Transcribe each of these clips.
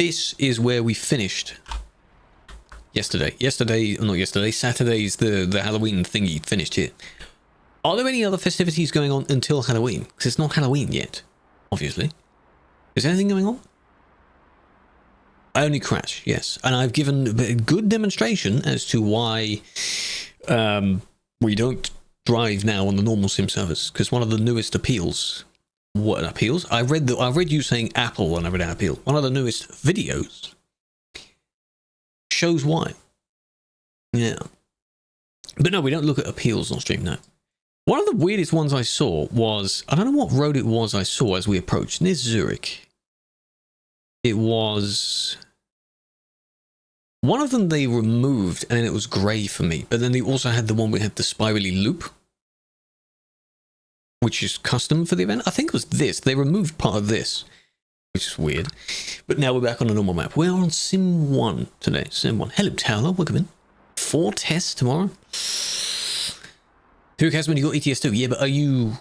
This is where we finished yesterday. Saturday's the Halloween thingy finished here. Are there any other festivities going on until Halloween? Because it's not Halloween yet, obviously. Is anything going on? Only Crash, yes. And I've given a good demonstration as to why we don't drive now on the normal sim servers. Because one of the newest appeals... What appeals? I read you saying Apple when I read out appeal. One of the newest videos shows why. Yeah. But no, we don't look at appeals on stream now. One of the weirdest ones I saw was... I don't know what road it was I saw as we approached. Near Zurich. It was... One of them they removed and then it was grey for me. But then they also had the one we had the spirally loop, which is custom for the event. I think it was this. They removed part of this, which is weird. But now we're back on a normal map. We're on Sim 1 today. Sim 1. Hello, Towler. Welcome in. 4 tests tomorrow. Who cares when you got ETS2? Yeah, but are you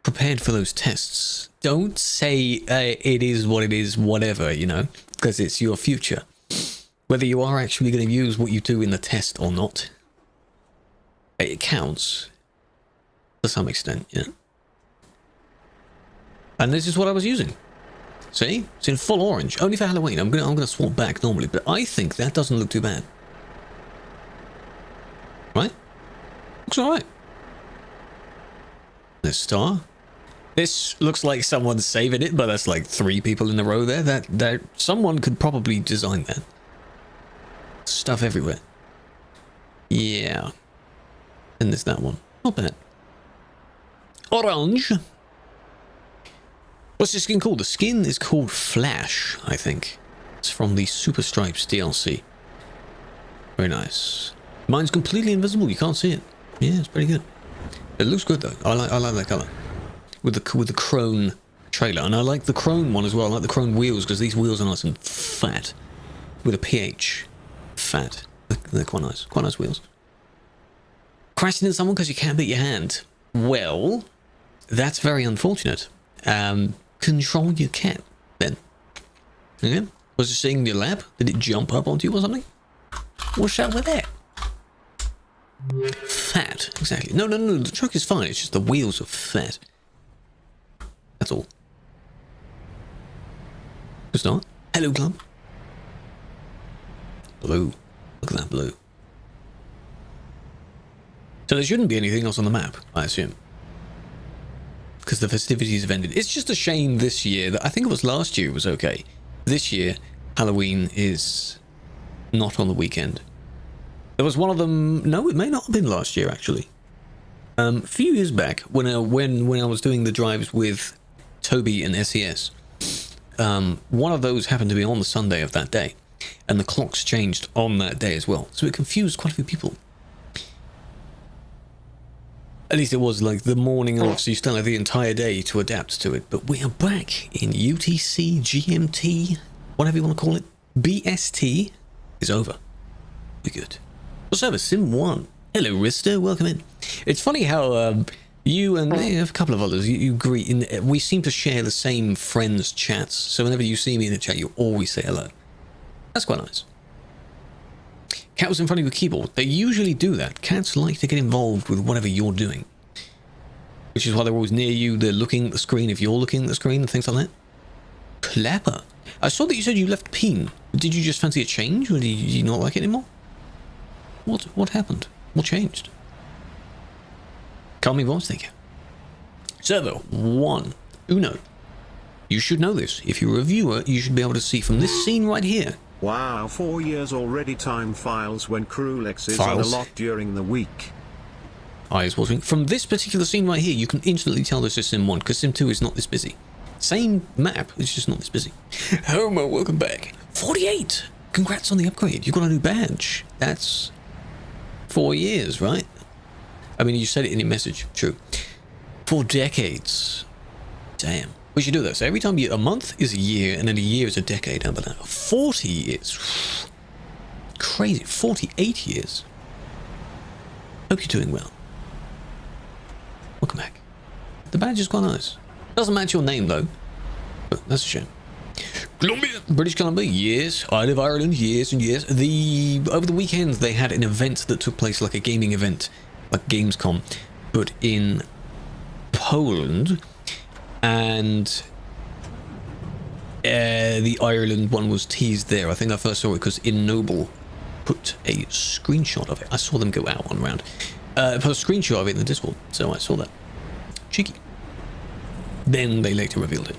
prepared for those tests? Don't say it is what it is, whatever, you know, because it's your future. Whether you are actually going to use what you do in the test or not, it counts to some extent, yeah. And this is what I was using. See? It's in full orange. Only for Halloween. I'm gonna swap back normally, but I think that doesn't look too bad. Right? Looks alright. There's Star. This looks like someone's saving it, but that's like 3 people in a row there. That someone could probably design that. Stuff everywhere. Yeah. And there's that one. Not bad. Orange. What's this skin called? The skin is called Flash, I think. It's from the Super Stripes DLC. Very nice. Mine's completely invisible. You can't see it. Yeah, it's pretty good. It looks good though. I like that color. With the Crone trailer, and I like the Crone one as well. I like the Crone wheels because these wheels are nice and fat, with a PH. Fat. They're quite nice. Quite nice wheels. Crashing into someone because you can't beat your hand. Well, that's very unfortunate. Control your cat, then. Yeah? Was it sitting in your lap? Did it jump up onto you or something? What's up with that? Fat, exactly. No, the truck is fine. It's just the wheels are fat. That's all. Good start. Hello, club. Blue. Look at that blue. So there shouldn't be anything else on the map, I assume. Because the festivities have ended. It's just a shame this year that I think it was last year it was okay. This year, Halloween is not on the weekend. There was one of them. No, it may not have been last year actually. A few years back, when I was doing the drives with Toby and SES, one of those happened to be on the Sunday of that day, and the clocks changed on that day as well. So it confused quite a few people. At least it was like the morning of, so you still have the entire day to adapt to it. But we are back in UTC, GMT, whatever you want to call it. BST is over. We're good. What's over? Sim 1. Hello, Rister. Welcome in. It's funny how you and a couple of others, you agree. We seem to share the same friends' chats. So whenever you see me in the chat, you always say hello. That's quite nice. Cat was in front of your keyboard. They usually do that. Cats like to get involved with whatever you're doing. Which is why they're always near you. They're looking at the screen if you're looking at the screen and things like that. Clapper. I saw that you said you left Peen. Did you just fancy a change, or do you not like it anymore? What happened? What changed? Calming voice, thank you. Servo 1. Uno. You should know this. If you're a viewer, you should be able to see from this scene right here. Wow, 4 years already. Time files when Krewlex is on a lot during the week. Eyes watering. From this particular scene right here, you can instantly tell this is Sim 1, because Sim 2 is not this busy. Same map, it's just not this busy. Homo, welcome back. 48! Congrats on the upgrade. You got a new badge. That's 4 years, right? I mean, you said it in your message. True. 4 decades. Damn. We should do this. Every time a month is a year, and then a year is a decade. How about that? 40 years. Crazy. 48 years. Hope you're doing well. Welcome back. The badge is quite nice. Doesn't match your name, though. But that's a shame. Columbia, British Columbia, yes. Isle of Ireland, yes and yes. Over the weekend they had an event that took place like a gaming event, like Gamescom, but in Poland, and the Ireland one was teased there. I think I first saw it because InNoble put a screenshot of it. I saw them go out one round. Put a screenshot of it in the Discord, so I saw that. Cheeky. Then they later revealed it.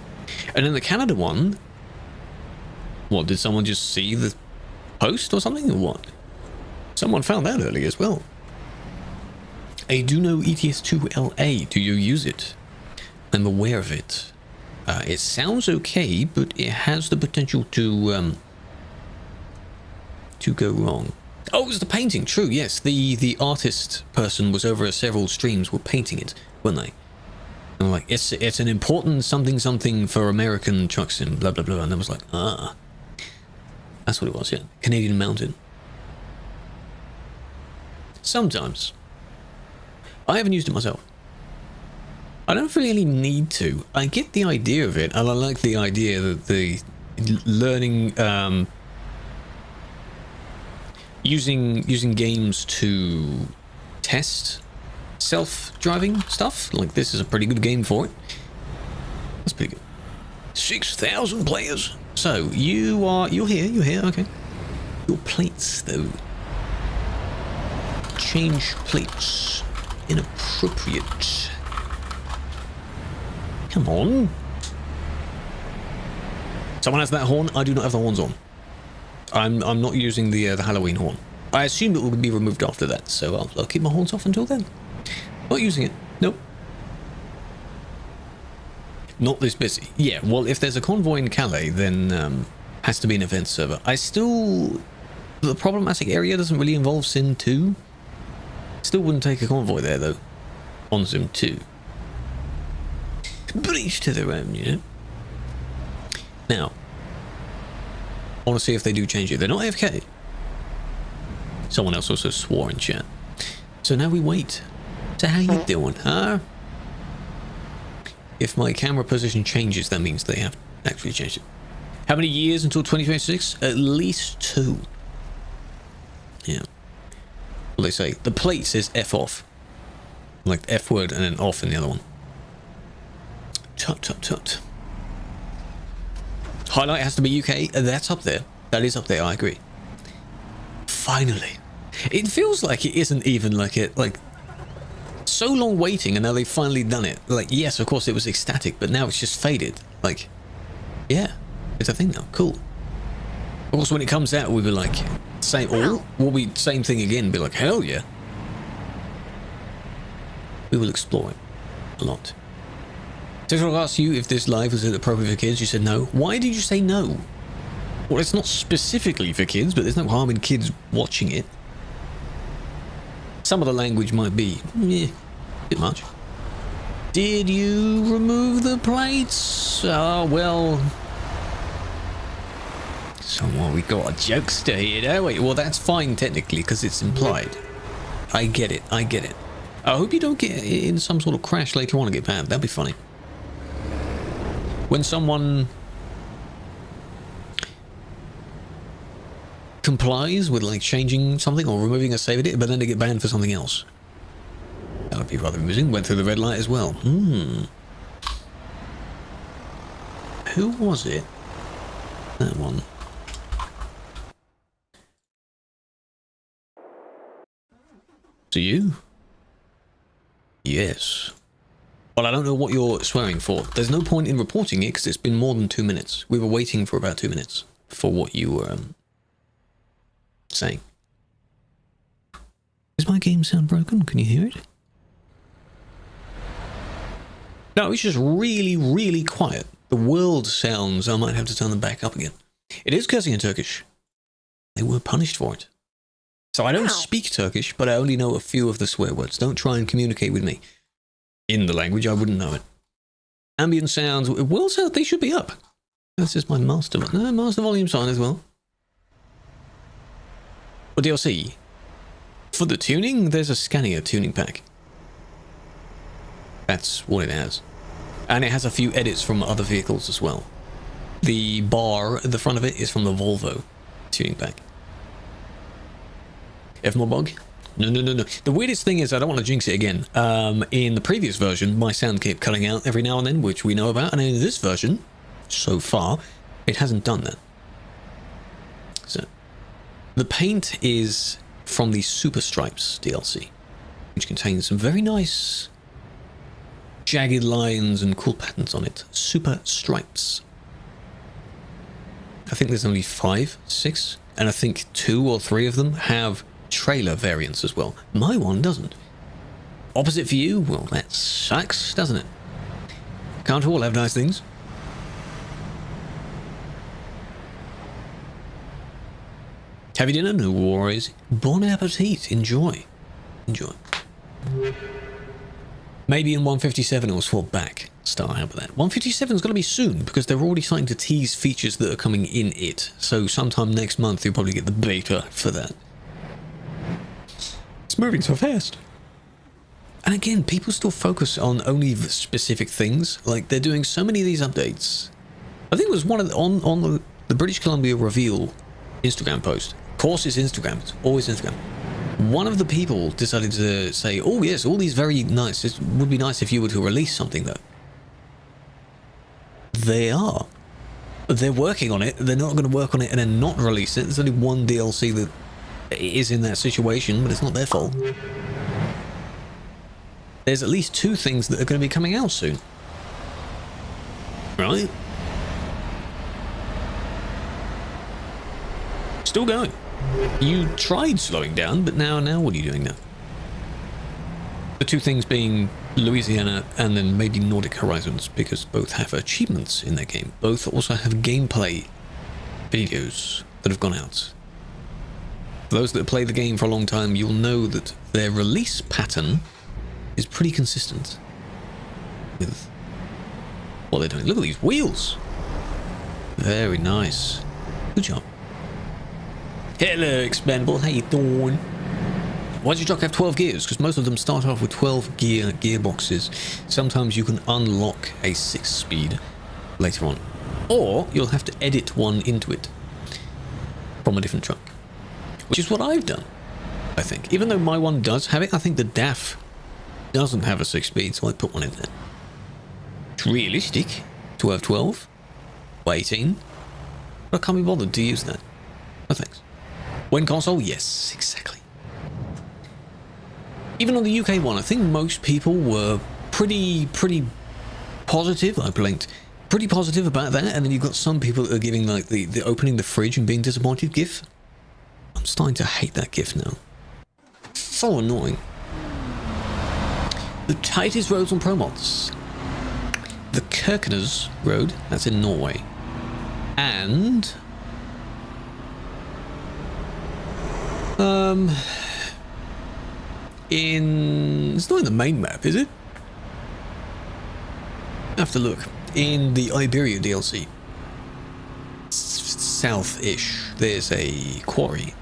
And then the Canada one, what, did someone just see the post or something, or what? Someone found that early as well. I do know ETS2LA. Do you use it? I'm aware of it. It sounds okay, but it has the potential to go wrong. Oh, it was the painting. True, yes. The artist person was over several streams were painting it, weren't they? And like, it's an important something for American truck sim, blah blah blah. And I was like, ah, that's what it was. Yeah, Canadian Mountain. Sometimes. I haven't used it myself. I don't really need to. I get the idea of it, and I like the idea that the learning, using games to test self-driving stuff. Like, this is a pretty good game for it. That's pretty good. 6,000 players. So you're here, okay. Your plates though. Change plates. Inappropriate. Come on. Someone has that horn. I do not have the horns on. I'm not using the Halloween horn. I assume it will be removed after that, so I'll keep my horns off until then. Not using it. Nope. Not this busy. Yeah, well, if there's a convoy in Calais, then has to be an event server. The problematic area doesn't really involve Sim 2. Still wouldn't take a convoy there, though, on Sim 2. But each to their own, you know? Now, I want to see if they do change it. They're not AFK. Someone else also swore in chat. So now we wait. So how you doing, huh? If my camera position changes, that means they have actually changed it. How many years until 2026? At least 2. Yeah. Well, they say the plate says F off. Like the F word and then off in the other one. Tut tut tut. Highlight has to be UK. That's up there. That is up there, I agree. Finally. It feels like it isn't even like it, like, so long waiting and now they've finally done it. Like, yes, of course it was ecstatic, but now it's just faded. Like, yeah, it's a thing now. Cool. Of course, when it comes out, we'll be like, same thing again, be like, hell yeah. We will explore it a lot. So I asked you if this live was appropriate for kids. You said no. Why did you say no? Well, it's not specifically for kids, but there's no harm in kids watching it. Some of the language might be, a bit much. Did you remove the plates? Oh, well. So what, we got a jokester here, don't we? Well, that's fine technically, because it's implied. I get it. I hope you don't get in some sort of crash later on and get banned. That'd be funny. When someone complies with like changing something or removing a save edit, but then they get banned for something else. That would be rather amusing. Went through the red light as well. Who was it? That one. To you? Yes. Well, I don't know what you're swearing for. There's no point in reporting it because it's been more than 2 minutes. We were waiting for about 2 minutes for what you were saying. Is my game sound broken? Can you hear it? No, it's just really, really quiet. The world sounds, I might have to turn them back up again. It is cursing in Turkish. They were punished for it. So I don't speak Turkish, but I only know a few of the swear words. Don't try and communicate with me in the language. I wouldn't know it. Ambient sounds, world sounds, they should be up. That's just my master volume sign as well. What DLC? For the tuning, there's a Scania tuning pack. That's what it has. And it has a few edits from other vehicles as well. The bar at the front of it is from the Volvo tuning pack. Evermore bug? No. The weirdest thing is, I don't want to jinx it again. In the previous version, my sound kept cutting out every now and then, which we know about. And in this version, so far, it hasn't done that. So, the paint is from the Super Stripes DLC, which contains some very nice jagged lines and cool patterns on it. Super Stripes. I think there's only 5, 6, and I think 2 or 3 of them have trailer variants as well. My one doesn't. Opposite for you? Well, that sucks, doesn't it? Can't all have nice things. Have you dinner? No worries. Bon appetit. Enjoy. Enjoy. Maybe in 157 it will swap back. How about that? 157 is going to be soon because they're already starting to tease features that are coming in it. So sometime next month you'll probably get the beta for that. It's moving so fast. And again, people still focus on only the specific things. Like, they're doing so many of these updates. I think it was one of the, on the British Columbia reveal Instagram post. Of course it's Instagram. It's always Instagram. One of the people decided to say, oh yes, all these very nice. It would be nice if you were to release something though. They are. They're working on it. They're not going to work on it and then not release it. There's only one DLC that is in that situation, but it's not their fault. There's at least 2 things that are going to be coming out soon. Right? Still going. You tried slowing down, but now what are you doing now? The 2 things being Louisiana and then maybe Nordic Horizons, because both have achievements in their game. Both also have gameplay videos that have gone out. For those that have played the game for a long time, you'll know that their release pattern is pretty consistent with what they're doing. Look at these wheels. Very nice. Good job. Hello, Expendable. How you doing? Why does your truck have 12 gears? Because most of them start off with 12 gearboxes. Sometimes you can unlock a 6-speed later on. Or you'll have to edit one into it from a different truck. Which is what I've done, I think. Even though my one does have it, I think the DAF doesn't have a 6-speed, so I put one in there. It's realistic to have 12 or 18, but I can't be bothered to use that. No thanks. When console? Yes, exactly. Even on the UK one, I think most people were pretty positive. I blinked. Pretty positive about that, and then you've got some people that are giving like the opening the fridge and being disappointed gif. I'm starting to hate that gif now. So annoying. The tightest roads on Pro Mods. The Kirkenes Road, that's in Norway. And it's not in the main map, is it? I have to look. In the Iberia DLC, south-ish, there's a quarry,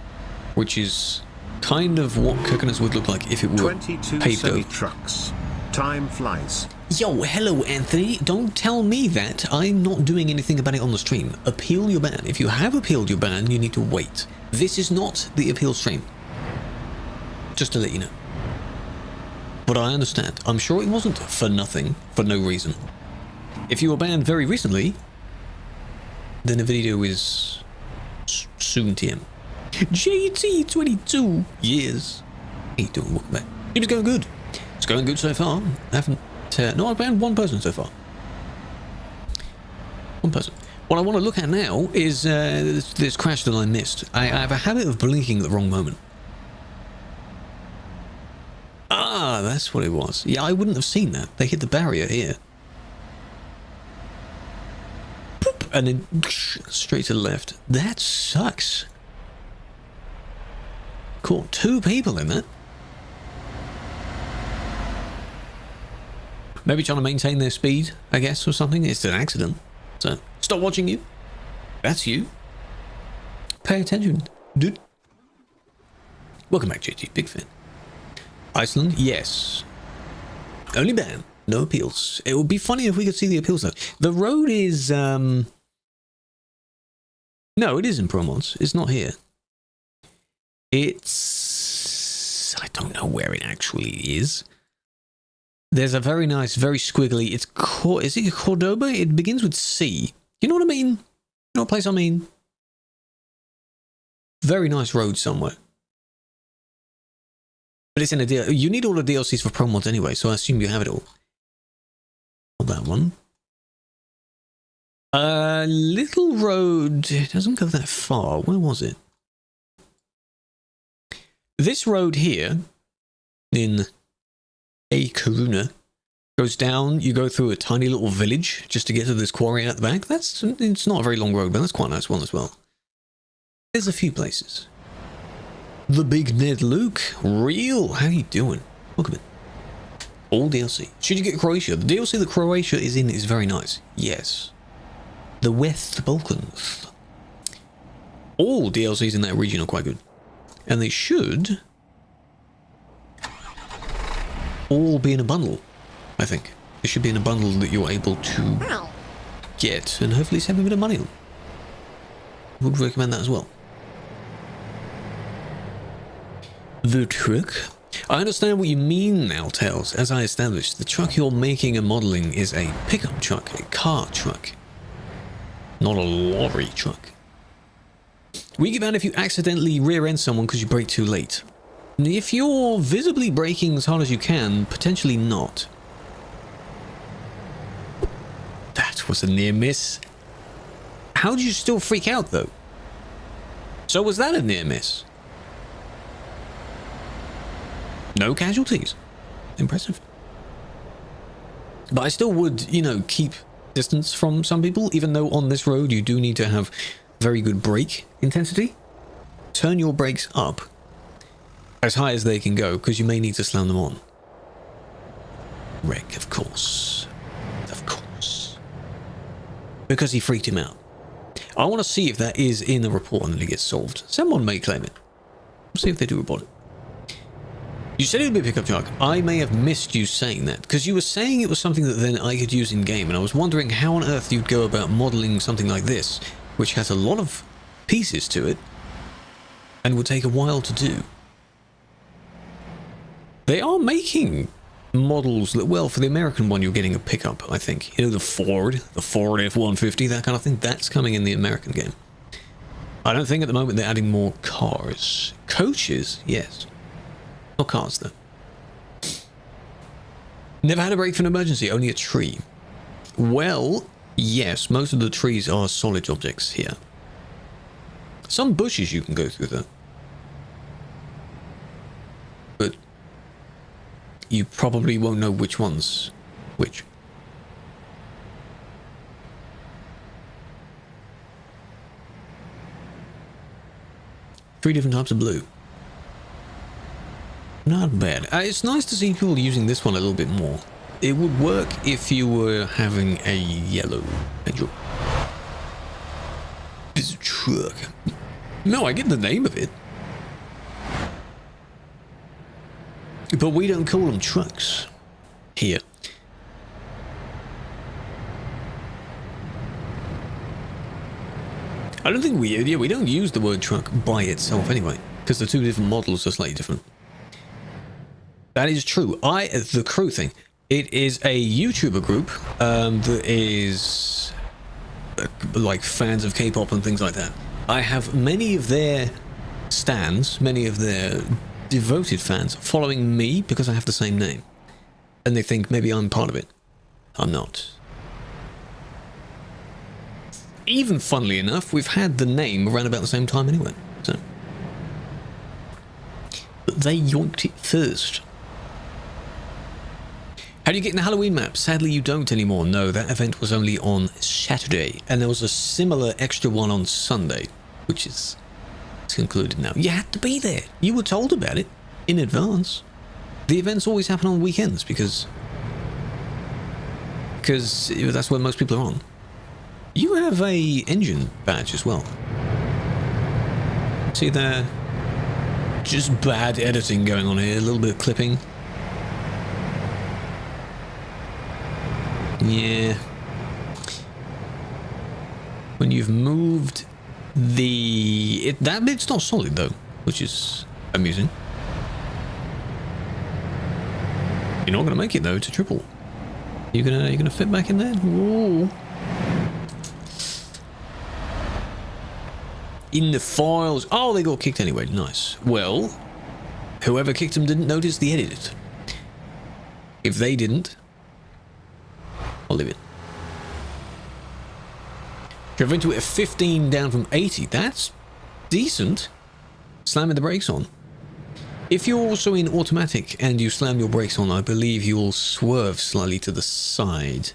which is kind of what Kirkenes would look like if it were paved over. Trucks. Time flies. Yo, hello, Anthony. Don't tell me that. I'm not doing anything about it on the stream. Appeal your ban. If you have appealed your ban, you need to wait. This is not the appeal stream. Just to let you know. But I understand. I'm sure it wasn't for nothing, for no reason. If you were banned very recently, then the video is soon TM. JT22 years. How you doing? Welcome back. It's going good. It's going good so far. I haven't. No, I've banned one person so far. One person. What I want to look at now is this crash that I missed. I have a habit of blinking at the wrong moment. Ah, that's what it was. Yeah, I wouldn't have seen that. They hit the barrier here. Boop, and then straight to the left. That sucks. Caught 2 people in that. Maybe trying to maintain their speed, I guess, or something. It's an accident. So, stop watching you. That's you. Pay attention, dude. Welcome back, JT. Big fan. Iceland? Yes. Only ban. No appeals. It would be funny if we could see the appeals, though. The road is, No, it isn't Pro Mods. It's not here. It's... I don't know where it actually is. There's a very nice, very squiggly... Is it Cordoba? It begins with C. You know what I mean? You know what place I mean? Very nice road somewhere. But it's in a deal. You need all the DLCs for Pro Mods anyway, so I assume you have it all. Not that one. Little road. It doesn't go that far. Where was it? This road here in A Karuna goes down. You go through a tiny little village just to get to this quarry at the back. It's not a very long road, but that's quite a nice one as well. There's a few places. The Big Ned Luke. Real. How you doing? Welcome in. All DLC. Should you get Croatia? The DLC that Croatia is in is very nice. Yes. The West Balkans. All DLCs in that region are quite good. And they should all be in a bundle, I think. They should be in a bundle that you're able to get and hopefully save a bit of money on. Would recommend that as well. The truck. I understand what you mean now, Tails. As I established, the truck you're making and modeling is a pickup truck, a car truck, not a lorry truck. We give out if you accidentally rear-end someone because you brake too late. If you're visibly braking as hard as you can, potentially not. That was a near miss. How did you still freak out, though? So was that a near miss? No casualties. Impressive. But I still would, you know, keep distance from some people, even though on this road you do need to have very good brake intensity. Turn your brakes up as high as they can go, because you may need to slam them on. Wreck, of course. Of course. Because he freaked him out. I want to see if that is in the report and then it gets solved. Someone may claim it. We'll see if they do report it. You said it would be a pickup truck. I may have missed you saying that, because you were saying it was something that then I could use in game, and I was wondering how on earth you'd go about modeling something like this, which has a lot of pieces to it, and would take a while to do. They are making models that, well, for the American one, you're getting a pickup, I think. You know, the Ford F-150, that kind of thing, that's coming in the American game. I don't think at the moment they're adding more cars. Coaches, yes. Not cars, though. Never had a brake for an emergency, only a tree. Well, yes, most of the trees are solid objects here. Some bushes you can go through, though. But you probably won't know which one's which. Three different types of blue. Not bad. It's nice to see people using this one a little bit more. It would work if you were having a yellow angel. This truck. No, I get the name of it. But we don't call them trucks here. I don't think we don't use the word truck by itself anyway, because the two different models are slightly different. That is true. The crew thing. It is a YouTuber group that is like fans of K-pop and things like that. I have many of their stans, many of their devoted fans following me because I have the same name. And they think maybe I'm part of it. I'm not. Even funnily enough, we've had the name around about the same time anyway. So. But they yoinked it first. How do you get in the Halloween map? Sadly, you don't anymore. No, that event was only on Saturday. And there was a similar extra one on Sunday, which is concluded now. You had to be there. You were told about it in advance. The events always happen on weekends because that's when most people are on. You have a engine badge as well. See there? Just bad editing going on here. A little bit of clipping. Yeah. When you've moved That bit's not solid though, which is amusing. You're not gonna make it though to triple. You gonna fit back in there? Whoa. In the files. Oh, they got kicked anyway. Nice. Well, whoever kicked them didn't notice the edit. If they didn't, I'll leave it. Drove into it at 15 down from 80. That's decent. Slamming the brakes on. If you're also in automatic and you slam your brakes on, I believe you'll swerve slightly to the side.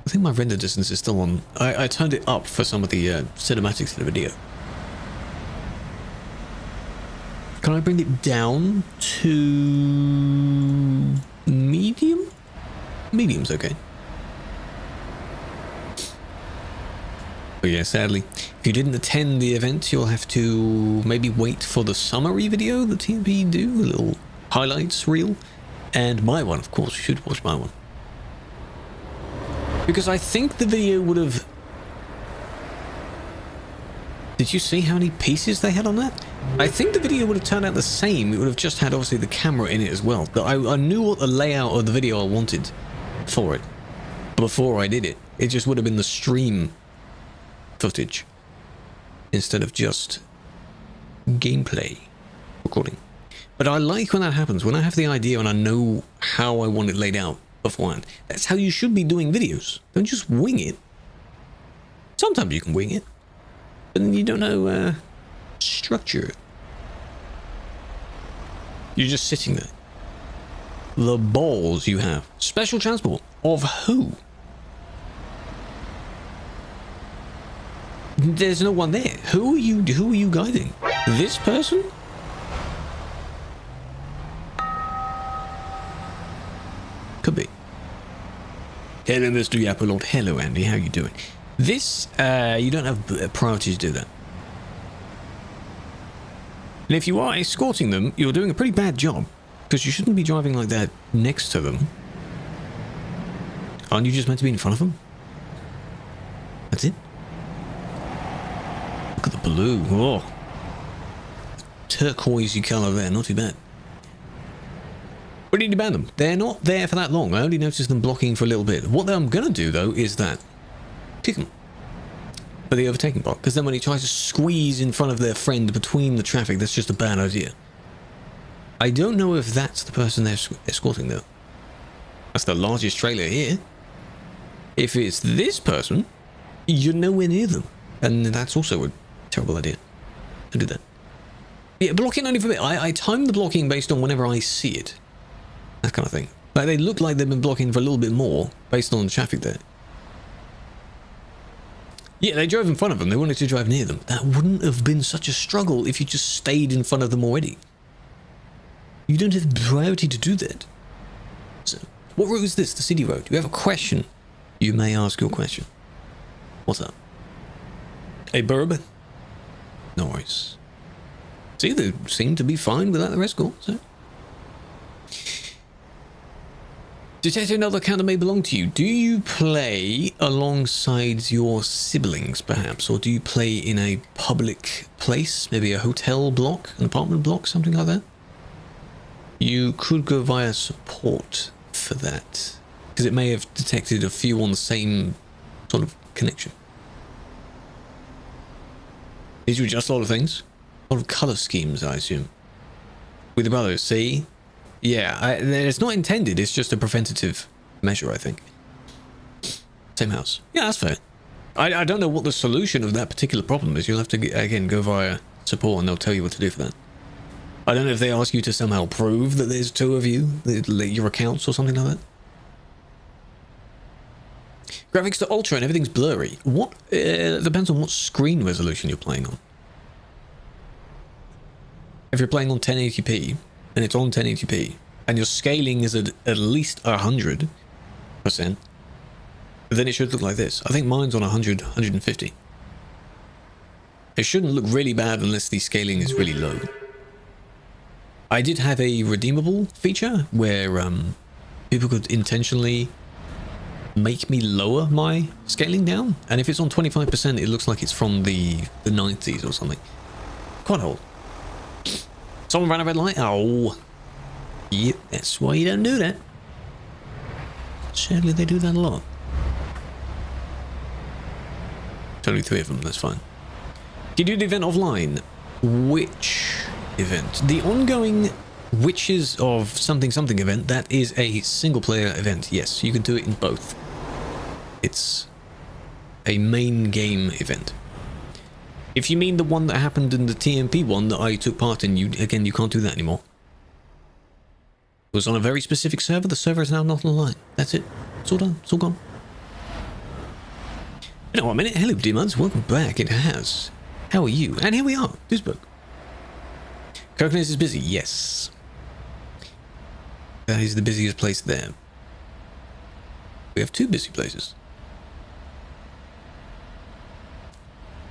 I think my render distance is still on. I turned it up for some of the cinematics of the video. Can I bring it down to medium? Medium's okay. But yeah, sadly, if you didn't attend the event, you'll have to maybe wait for the summary video that TMP do, a little highlights reel, and my one, of course. You should watch my one. Because I think the video would have... Did you see how many pieces they had on that? I think the video would have turned out the same. It would have just had, obviously, the camera in it as well. But I knew what the layout of the video I wanted for it before I did it. It just would have been the stream footage instead of just gameplay recording. But I like when that happens. When I have the idea and I know how I want it laid out beforehand. That's how you should be doing videos. Don't just wing it. Sometimes you can wing it, but then you don't know structure. You're just sitting there. The balls you have. Special transport of who? There's no one there. Who are you guiding? This person? Could be. Hello, Mr. Yapalord. Hello, Andy. How you doing? This, you don't have priority to do that. And if you are escorting them, you're doing a pretty bad job. Because you shouldn't be driving like that next to them. Aren't you just meant to be in front of them? That's it? Look at the blue. Oh. Turquoisey colour there. Not too bad. We need to ban them. They're not there for that long. I only noticed them blocking for a little bit. What I'm going to do, though, is that kick them for the overtaking block. Because then when he tries to squeeze in front of their friend between the traffic, that's just a bad idea. I don't know if that's the person they're escorting, though. That's the largest trailer here. If it's this person, you're nowhere near them. And that's also a terrible idea. Don't do that. Yeah, blocking only for a bit. I time the blocking based on whenever I see it. That kind of thing. Like, they look like they've been blocking for a little bit more based on the traffic there. Yeah, they drove in front of them. They wanted to drive near them. That wouldn't have been such a struggle if you just stayed in front of them already. You don't have the priority to do that. So, what road is this? The city road. You have a question? You may ask your question. What's up? A bourbon? No worries. See, they seem to be fine without the escort, so... Detect another account that may belong to you. Do you play alongside your siblings, perhaps? Or do you play in a public place? Maybe a hotel block? An apartment block? Something like that? You could go via support for that. Because it may have detected a few on the same sort of connection. These were just a lot of things. A lot of colour schemes, I assume. With the brothers, see? Yeah, it's not intended, it's just a preventative measure, I think. Same house. Yeah, that's fair. I don't know what the solution of that particular problem is. You'll have to, again, go via support and they'll tell you what to do for that. I don't know if they ask you to somehow prove that there's two of you, your accounts or something like that. Graphics to ultra and everything's blurry. What? Depends on what screen resolution you're playing on. If you're playing on 1080p, and it's on 1080p, and your scaling is at least 100%, then it should look like this. I think mine's on 100, 150. It shouldn't look really bad unless the scaling is really low. I did have a redeemable feature where people could intentionally make me lower my scaling down. And if it's on 25%, it looks like it's from the 90s or something. Quite old. Someone ran a red light. Oh. Yep, that's why you don't do that. Sadly, they do that a lot. It's only 3 of them, that's fine. Did you do the event offline? Which event? The ongoing Witches of something something event, that is a single player event. Yes, you can do it in both. It's a main game event. If you mean the one that happened in the TMP one that I took part in, you can't do that anymore. It was on a very specific server. The server is now not online. That's it. It's all done. It's all gone. You know what, a minute. Hello, demons. Welcome back. It has. How are you? And here we are. Duisburg. Kirkness is busy. Yes. That is the busiest place there. We have 2 busy places.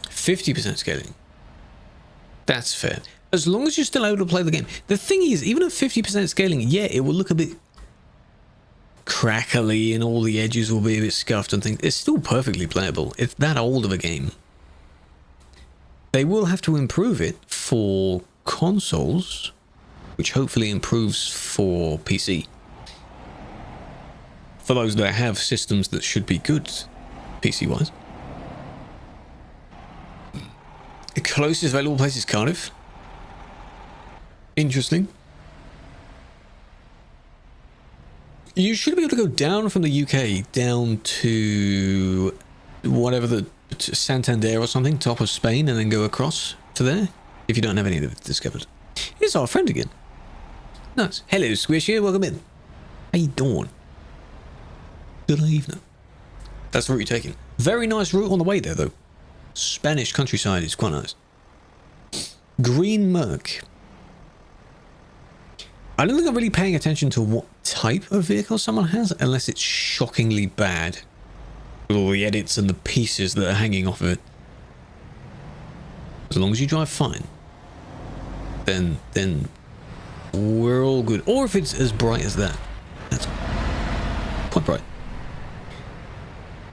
50% scaling. That's fair. As long as you're still able to play the game. The thing is, even at 50% scaling, yeah, it will look a bit crackly and all the edges will be a bit scuffed and things. It's still perfectly playable. It's that old of a game. They will have to improve it for consoles, which hopefully improves for PC. For those that have systems that should be good PC-wise. The closest available place is Cardiff. Interesting. You should be able to go down from the UK down to whatever the Santander or something, top of Spain, and then go across to there if you don't have any of it discovered. Here's our friend again. Nice. Hello, Squishy. Welcome in. How you doing? Good evening. That's the route you're taking. Very nice route on the way there, though. Spanish countryside is quite nice. Green Merc. I don't think I'm really paying attention to what type of vehicle someone has, unless it's shockingly bad. With all the edits and the pieces that are hanging off of it. As long as you drive fine, then we're all good. Or if it's as bright as that. That's quite bright.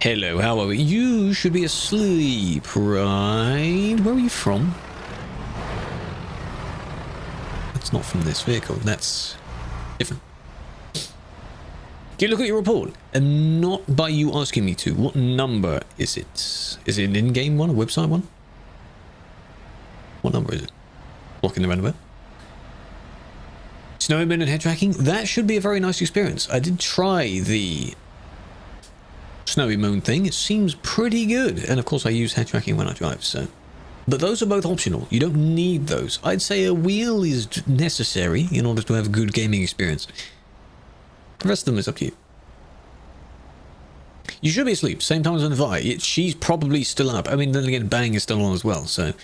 Hello, how are we? You should be asleep, right? Where are you from? That's not from this vehicle. That's different. Do you look at your report? And not by you asking me to. What number is it? Is it an in-game one? A website one? What number is it? Blocking the roundabout. Snowy moon and head tracking. That should be a very nice experience. I did try the snowy moon thing. It seems pretty good. And of course I use head tracking when I drive, so. But those are both optional. You don't need those. I'd say a wheel is necessary in order to have a good gaming experience. The rest of them is up to you. You should be asleep. Same time as on Vi. She's probably still up. I mean, then again, Bang is still on as well, so.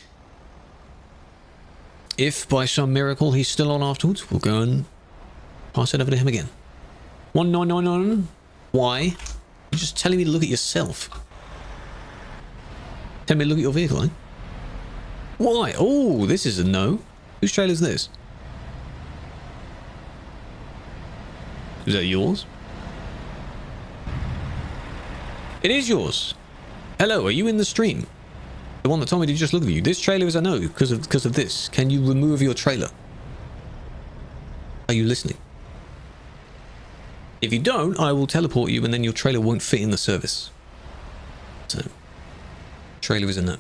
If by some miracle he's still on afterwards, we'll go and pass it over to him again. 1999. Why? You're just telling me to look at yourself. Tell me to look at your vehicle, eh? Why? Oh, this is a no. Whose trailer is this? Is that yours? It is yours. Hello, are you in the stream? The one that told me to just look at you. This trailer is a no because of this. Can you remove your trailer? Are you listening? If you don't, I will teleport you and then your trailer won't fit in the service. So, trailer is a no.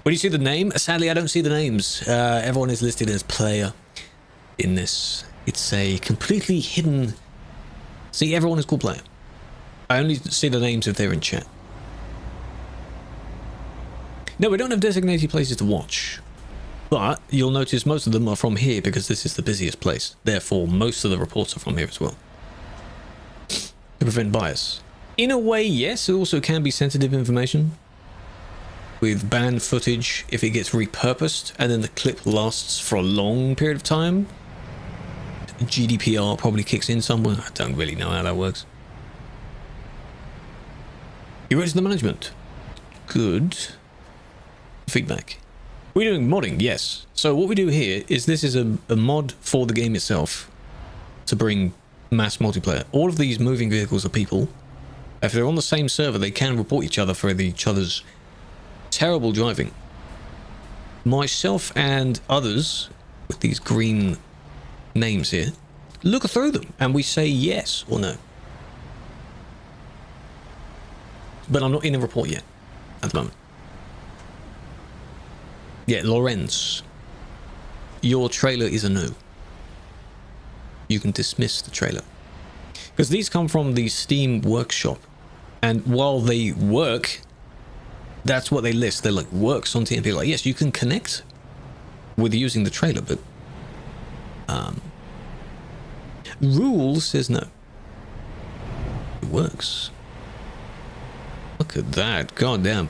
When you see the name, sadly I don't see the names. Everyone is listed as player in this. It's a completely hidden. See, everyone is called player. I only see the names if they're in chat. No, we don't have designated places to watch. But you'll notice most of them are from here because this is the busiest place. Therefore, most of the reports are from here as well. To prevent bias. In a way, yes, it also can be sensitive information. With banned footage, if it gets repurposed and then the clip lasts for a long period of time, GDPR probably kicks in somewhere. I don't really know how that works. You ready to the management? Good. Feedback. We're doing modding, yes. So what we do here is this is a mod for the game itself to bring mass multiplayer. All of these moving vehicles are people. If they're on the same server, they can report each other for each other's terrible driving. Myself and others with these green names here look through them and we say yes or no. But I'm not in a report yet at the moment. Yeah, Lorenz, your trailer is a no. You can dismiss the trailer. Because these come from the Steam workshop. And while they work, that's what they list. They're like, works on TMP. Like, yes, you can connect with using the trailer, but rules says no. It works. Look at that. God damn.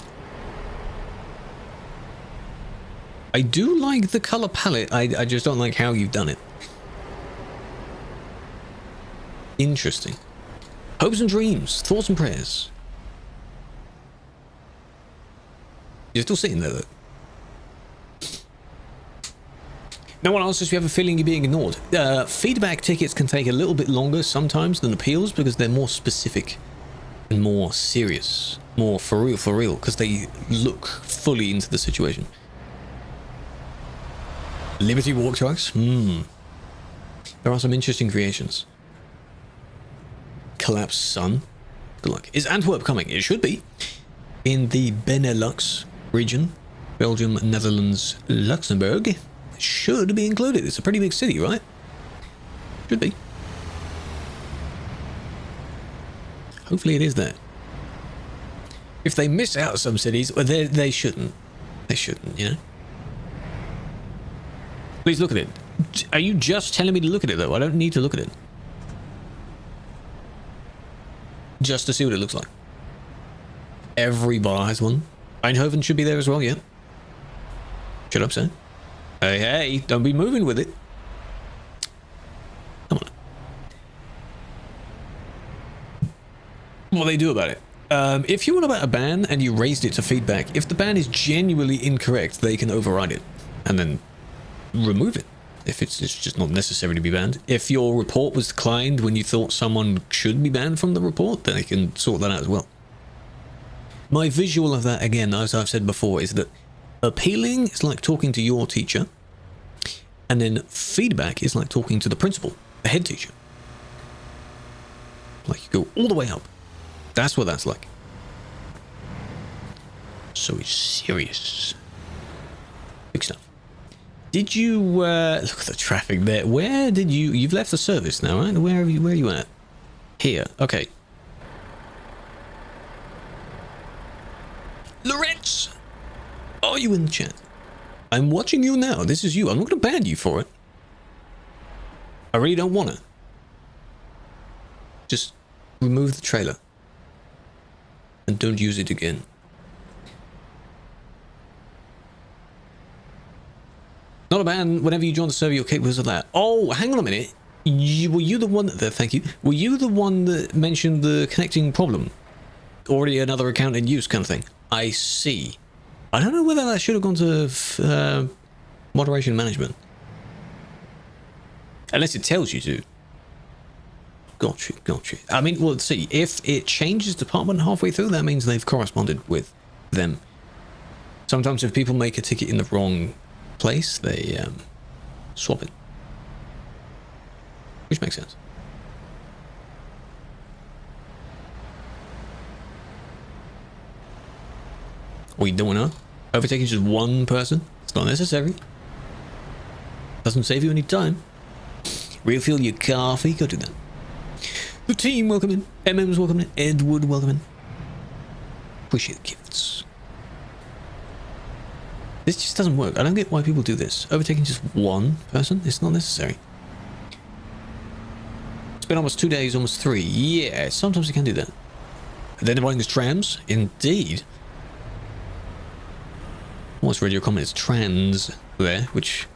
I do like the color palette. I just don't like how you've done it. Interesting. Hopes and dreams, thoughts and prayers. You're still sitting there though. No one asks if you have a feeling you're being ignored. Feedback tickets can take a little bit longer sometimes than appeals because they're more specific and more serious, more for real, because they look fully into the situation. Liberty walk tracks? There are some interesting creations. Collapsed sun. Good luck. Is Antwerp coming? It should be. In the Benelux region. Belgium, Netherlands, Luxembourg. It should be included. It's a pretty big city, right? Should be. Hopefully it is there. If they miss out some cities, well, they shouldn't. They shouldn't, you know? Please look at it. Are you just telling me to look at it, though? I don't need to look at it. Just to see what it looks like. Every bar has one. Eindhoven should be there as well, yeah. Shut up, sir. Hey, hey, don't be moving with it. Come on. What do they do about it? If you want about a ban and you raised it to feedback, if the ban is genuinely incorrect, they can override it and then remove it if it's just not necessary to be banned. If your report was declined when you thought someone should be banned from the report, then they can sort that out as well. My visual of that, again, as I've said before, is that appealing is like talking to your teacher, and then feedback is like talking to the principal, the head teacher. Like you go all the way up. That's what that's like. So it's serious. Big stuff. Did you look at the traffic there? Where did you've left the service now, right? Where are you at? Here. Okay. Lorenz! Are you in the chat? I'm watching you now. This is you. I'm not going to ban you for it. I really don't want to. Just remove the trailer. And don't use it again. Not a ban. Whenever you join the server, you're capable of that. Oh, hang on a minute. Were you the one that... Thank you. Were you the one that mentioned the connecting problem? Already another account in use kind of thing. I see. I don't know whether that should have gone to moderation management. Unless it tells you to. Got you. I mean, well, see, if it changes department halfway through, that means they've corresponded with them. Sometimes if people make a ticket in the wrong place, they swap it. Which makes sense. We don't know. Overtaking just one person. It's not necessary. Doesn't save you any time. Refill your coffee. Go do that. The team, welcome in. MM's welcome in. Edward, welcome in. Appreciate the gifts. This just doesn't work. I don't get why people do this. Overtaking just one person. It's not necessary. It's been almost 2 days, almost 3. Yeah, sometimes you can do that. And then everything is trams. Indeed. Almost read your comments. Trans there, which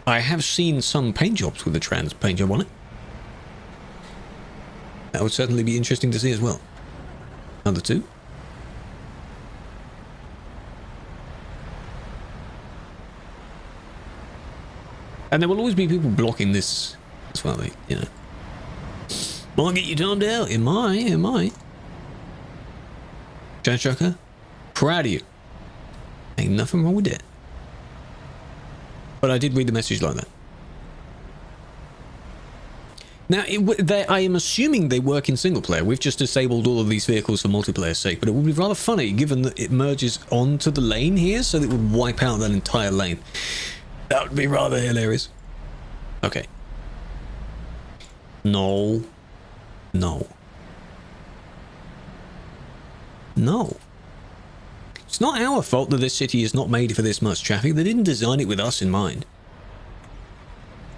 I have seen some paint jobs with the trans paint job on it. That would certainly be interesting to see as well. Number 2. And there will always be people blocking this as well, you know. Might get you timed out. It might. Chance Trucker, proud of you. Ain't nothing wrong with that. But I did read the message like that. Now, I am assuming they work in single player. We've just disabled all of these vehicles for multiplayer's sake, but it would be rather funny given that it merges onto the lane here, so that it would wipe out that entire lane. That would be rather hilarious. Okay. No. It's not our fault that this city is not made for this much traffic. They didn't design it with us in mind.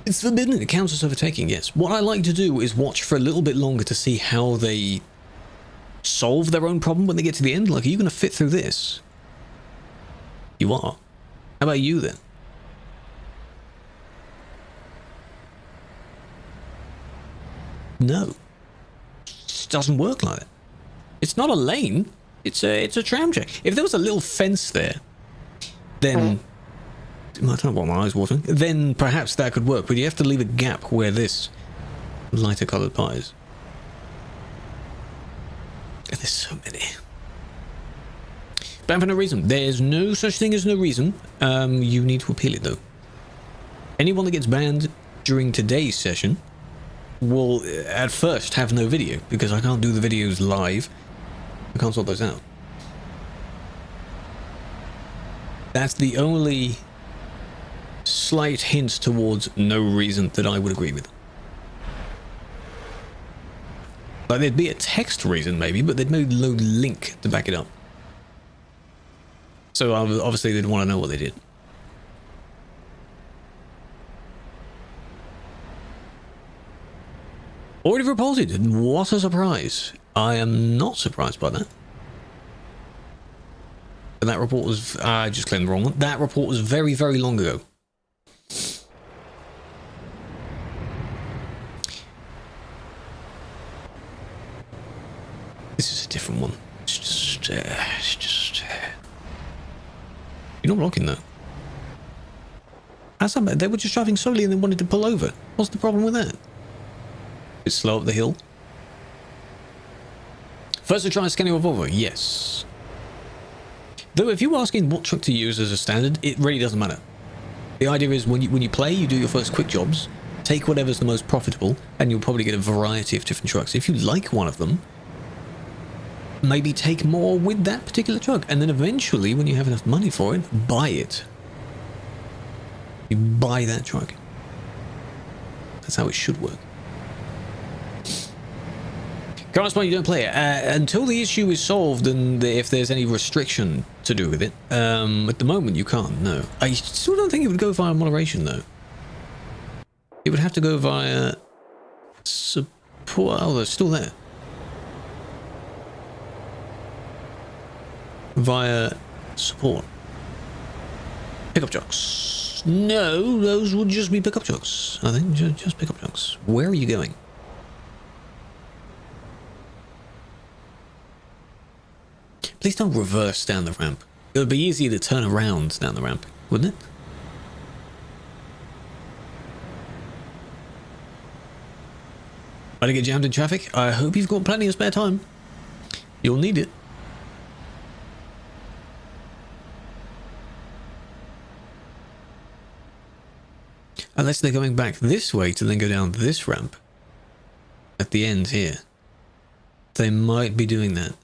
It's forbidden. It counts as overtaking, yes. What I like to do is watch for a little bit longer to see how they solve their own problem when they get to the end. Like, are you going to fit through this? You are. How about you, then? No. It doesn't work like that. It's not a lane. It's a tram track. If there was a little fence there, then... I don't know what my eyes watering. Then perhaps that could work, but you have to leave a gap where this lighter coloured part is. And there's so many. Banned for no reason. There's no such thing as no reason. You need to appeal it though. Anyone that gets banned during today's session will at first have no video, because I can't do the videos live. I can't sort those out. That's the only slight hints towards no reason that I would agree with. Like, there'd be a text reason maybe, but there'd no link to back it up. So obviously they'd want to know what they did. Already reported. What a surprise. I am not surprised by that. But that report was... I just claimed the wrong one. That report was very, very long ago. This is a different one. It's just... You're not blocking though. That's not bad. They were just driving slowly and they wanted to pull over. What's the problem with that? It's slow up the hill. First to try scanning your Volvo, yes. Though if you're asking what truck to use as a standard, it really doesn't matter. The idea is when you play, you do your first quick jobs, take whatever's the most profitable, and you'll probably get a variety of different trucks. If you like one of them, maybe take more with that particular truck, and then eventually, when you have enough money for it, buy it. You buy that truck. That's how it should work. Current spot, you don't play it until the issue is solved, and if there's any restriction to do with it. At the moment, you can't. No, I still don't think it would go via moderation, though. It would have to go via support. Oh, they're still there. Via support. Pickup trucks. No, those would just be pickup trucks. I think just pickup trucks. Where are you going? Please don't reverse down the ramp. It would be easier to turn around down the ramp, wouldn't it? About to get jammed in traffic? I hope you've got plenty of spare time. You'll need it. Unless they're going back this way to then go down this ramp at the end here. They might be doing that.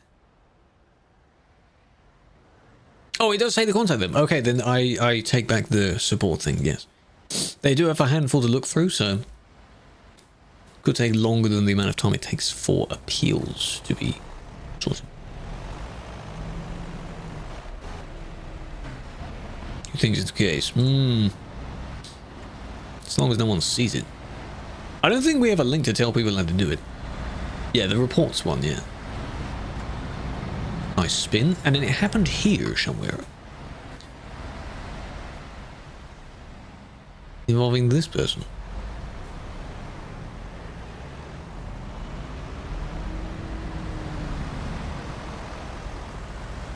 Oh, it does say to contact them. Okay, then I take back the support thing, yes. They do have a handful to look through, so... could take longer than the amount of time it takes for appeals to be sorted. Who thinks it's the case? As long as no one sees it. I don't think we have a link to tell people how to do it. Yeah, the reports one, yeah. Nice spin, and then it happened here somewhere. Involving this person.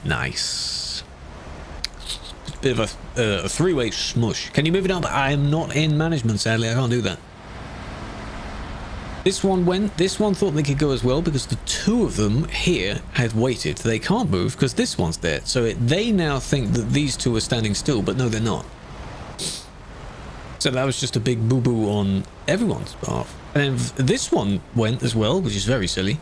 Nice. Bit of a three-way smush. Can you move it up? I am not in management, sadly. I can't do that. This one went. This one thought they could go as well because the two of them here had waited. They can't move because this one's there. So they now think that these two are standing still, but no, they're not. So that was just a big boo-boo on everyone's behalf. And then this one went as well, which is very silly.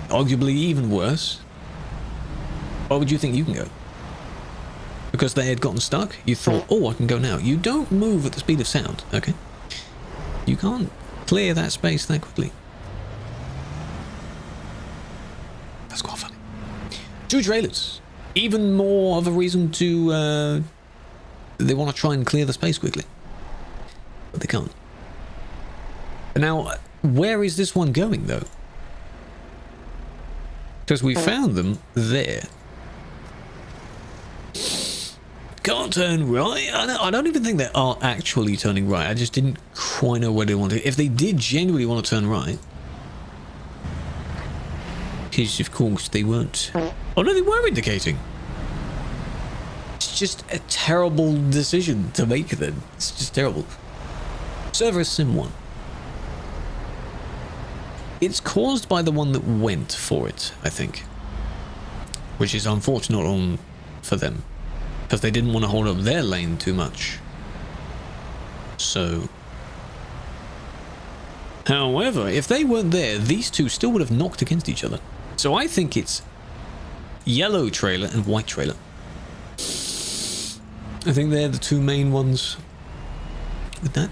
Arguably even worse. Why would you think you can go? Because they had gotten stuck? You thought, oh, I can go now. You don't move at the speed of sound, okay? You can't clear that space that quickly. That's quite funny. 2 trailers. Even more of a reason to... they want to try and clear the space quickly. But they can't. Now, where is this one going, though? Because we found them there. Can't turn right. I don't even think they are actually turning right. I just didn't quite know where they wanted to. If they did genuinely want to turn right, because of course they weren't. Oh no, they were indicating. It's just a terrible decision to make then. It's just terrible. Server Sim 1. It's caused by the one that went for it, I think. Which is unfortunate for them. Because they didn't want to hold up their lane too much. So... However, if they weren't there, these two still would have knocked against each other. So I think it's yellow trailer and white trailer. I think they're the two main ones with that.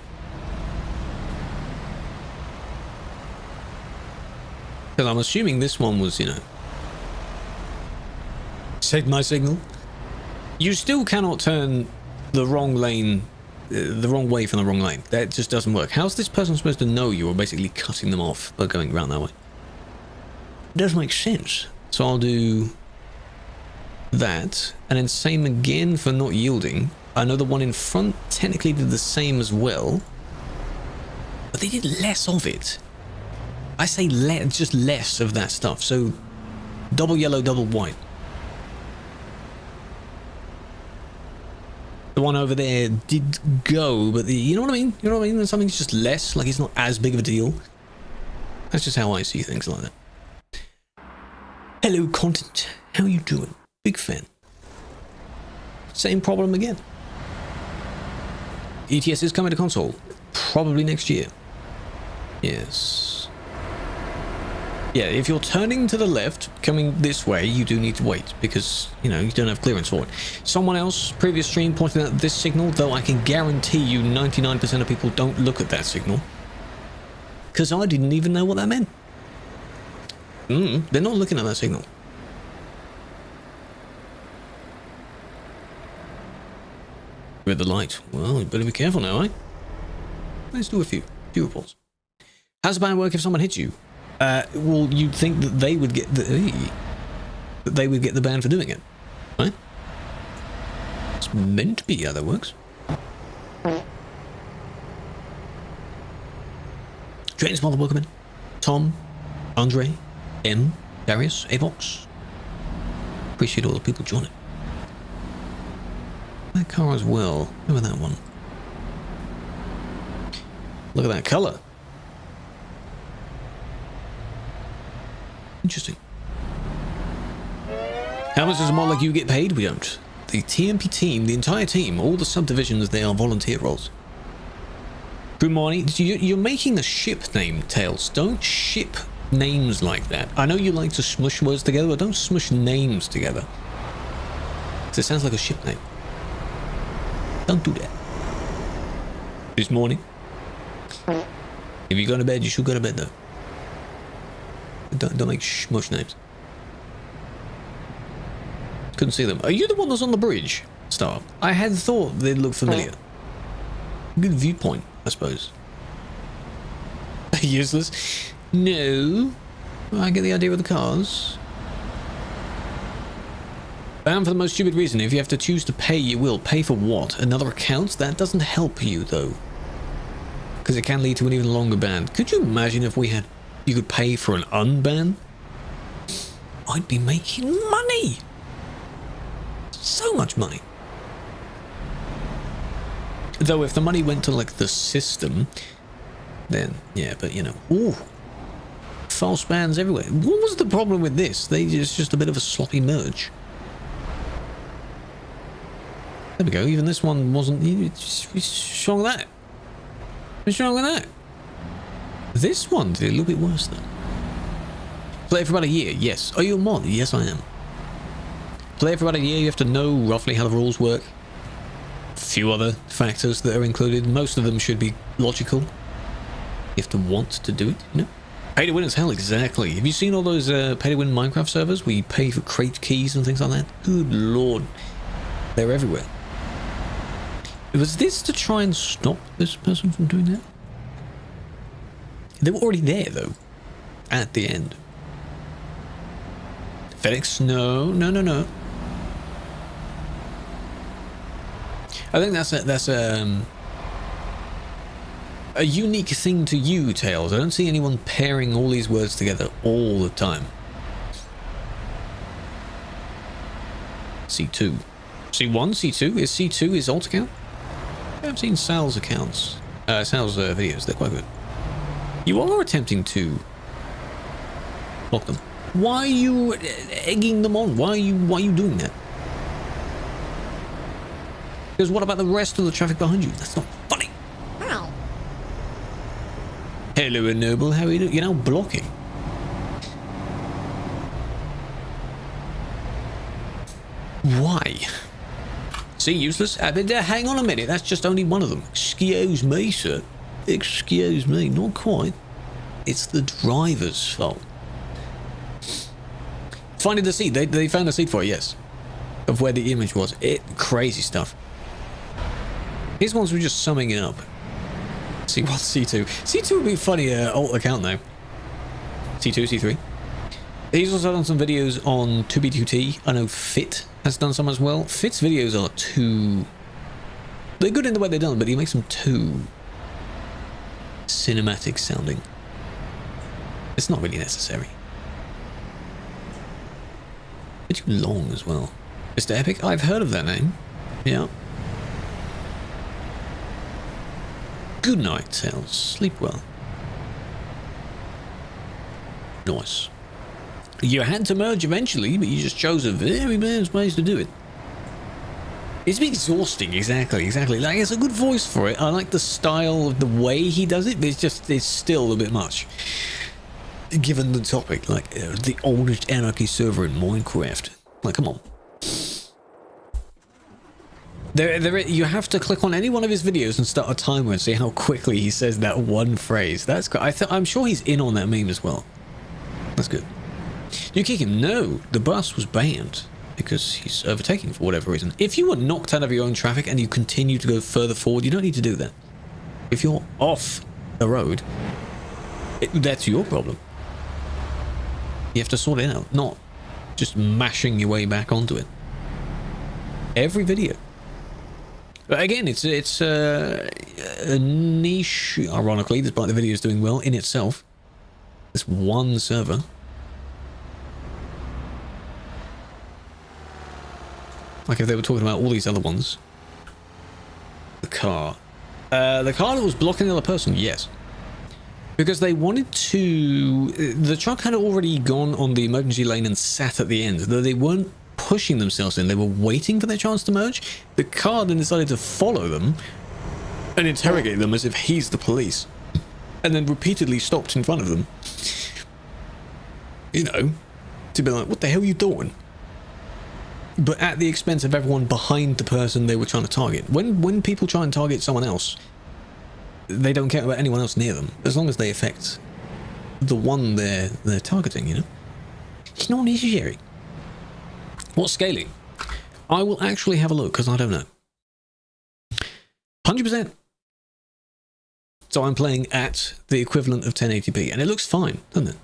Because I'm assuming this one was, you know... Saved my signal. You still cannot turn the wrong lane, the wrong way from the wrong lane. That just doesn't work. How's this person supposed to know you are basically cutting them off by going around that way? It does make sense. So I'll do that. And then same again for not yielding. I know the one in front technically did the same as well. But they did less of it. I say just less of that stuff. So double yellow, double white. The one over there did go, but you know what I mean? You know what I mean? When something's just less, like it's not as big of a deal. That's just how I see things like that. Hello, content. How you doing? Big fan. Same problem again. ETS is coming to console. Probably next year. Yes. Yeah, if you're turning to the left, coming this way, you do need to wait because, you know, you don't have clearance for it. Someone else, previous stream, pointed out this signal, though I can guarantee you 99% of people don't look at that signal. Because I didn't even know what that meant. They're not looking at that signal. With the light. Well, you better be careful now, eh? Let's do a few reports. How's the ban work if someone hits you? Well, you'd think that they would get the ban for doing it, right? It's meant to be how that works. Drain's mother, welcome in. Tom, Andre, M, Darius, Avox. Appreciate all the people joining. That car as well. Look at that one. Look at that colour. Interesting. How much does a mod like you get paid? We don't. The TMP team, the entire team, all the subdivisions, they are volunteer roles. Good morning. You're making a ship name, Tails. Don't ship names like that. I know you like to smush words together, but don't smush names together. Because it sounds like a ship name. Don't do that. This morning. If you go to bed, you should go to bed though. Don't make smush names. Couldn't see them. Are you the one that's on the bridge, Star? I had thought they'd look familiar. Good viewpoint, I suppose. Useless? No. I get the idea with the cars. Banned for the most stupid reason. If you have to choose to pay, you will. Pay for what? Another account? That doesn't help you, though. Because it can lead to an even longer ban. Could you imagine if you could pay for an unban? I'd be making money. So much money. Though if the money went to like the system, then yeah, but you know, ooh, file spans everywhere. What was the problem with this? It's just a bit of a sloppy merge. There we go. Even this one wasn't. What's wrong with that? What's wrong with that? This one did a little bit worse though. Play for about a year. Yes. Are you a mod? Yes, I am. Play for about a year. You have to know roughly how the rules work. A few other factors that are included. Most of them should be logical. You have to want to do it, you know? Pay to win as hell, exactly. Have you seen all those pay to win Minecraft servers where you pay for crate keys and things like that? Good lord. They're everywhere. Was this to try and stop this person from doing that? They were already there, though. At the end. FedEx, no. I think that's a unique thing to you, Tails. I don't see anyone pairing all these words together all the time. C2. C1, C2? Is C2 his alt account? I've seen Sal's accounts. Sal's videos. They're quite good. You are attempting to block them. Why are you egging them on? Why are you doing that? Because what about the rest of the traffic behind you? That's not funny. Ow. Hello, Noble. How are you doing? You're now blocking. Why? See, useless. Hang on a minute. That's just only one of them. Excuse me, sir. Excuse me. Not quite. It's the driver's fault. Finding the seed. They found a seed for it, yes. Of where the image was. Crazy stuff. These ones were just summing it up. C1, C2. C2 would be a funny alt account though. C2, C3. He's also done some videos on 2B2T. I know Fit has done some as well. Fit's videos are too... They're good in the way they're done, but he makes them too cinematic sounding. It's not really necessary. Bit too long as well. Mr. Epic, I've heard of that name. Yeah. Good night, Tails. Sleep well. Nice. You had to merge eventually, but you just chose a very bad ways to do it. It's exhausting, exactly. Like, it's a good voice for it. I like the style of the way he does it, but it's still a bit much. Given the topic, like, the oldest anarchy server in Minecraft. Like, come on. You have to click on any one of his videos and start a timer and see how quickly he says that one phrase. That's good. I'm sure he's in on that meme as well. That's good. You kick him? No, the bus was banned because he's overtaking for whatever reason. If you were knocked out of your own traffic and you continue to go further forward, you don't need to do that. If you're off the road, that's your problem. You have to sort it out, not just mashing your way back onto it. Every video. But again, it's a niche, ironically, despite the videos doing well in itself. This one server. Like if they were talking about all these other ones. The car. The car that was blocking the other person, yes. Because they wanted to... The truck had already gone on the emergency lane and sat at the end. Though they weren't pushing themselves in, they were waiting for their chance to merge. The car then decided to follow them and interrogate them as if he's the police. And then repeatedly stopped in front of them. You know, to be like, what the hell are you doing? But at the expense of everyone behind the person they were trying to target. When people try and target someone else, they don't care about anyone else near them, as long as they affect the one they're targeting, you know? It's not necessary. What's scaling? I will actually have a look, because I don't know. 100%. So I'm playing at the equivalent of 1080p, and it looks fine, doesn't it?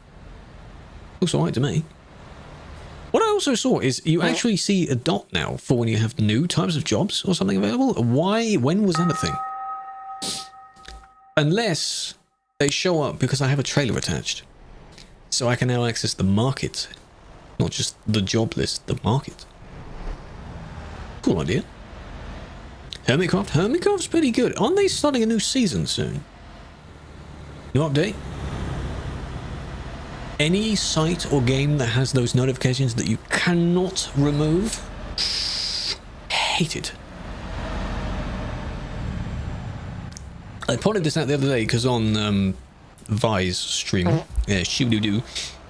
Looks alright to me. What I also saw is you actually see a dot now for when you have new types of jobs or something available. Why? When was that a thing? Unless they show up because I have a trailer attached. So I can now access the market. Not just the job list, the market. Cool idea. Hermitcraft? Hermitcraft's pretty good. Aren't they starting a new season soon? New update. Any site or game that has those notifications that you cannot remove, hate it. I pointed this out the other day because on Vi's stream, Shoo-doo-doo,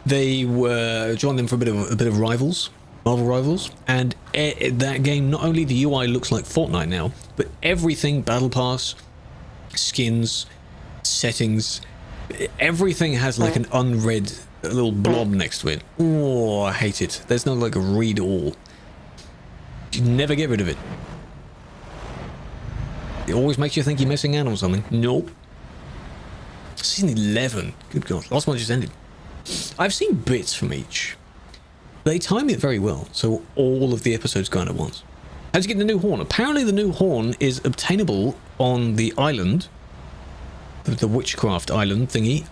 they were joined them for a bit of Rivals, Marvel Rivals, and that game, not only the UI looks like Fortnite now, but everything, Battle Pass, skins, settings, everything has like an unread little blob next to it. Oh, I hate it. There's no like a read all. You never get rid of it. It always makes you think you're missing out on something. Nope. Season 11. Good God. Last one just ended. I've seen bits from each. They time it very well, so all of the episodes go on at once. How'd you get the new horn? Apparently the new horn is obtainable on the island, the witchcraft island thingy,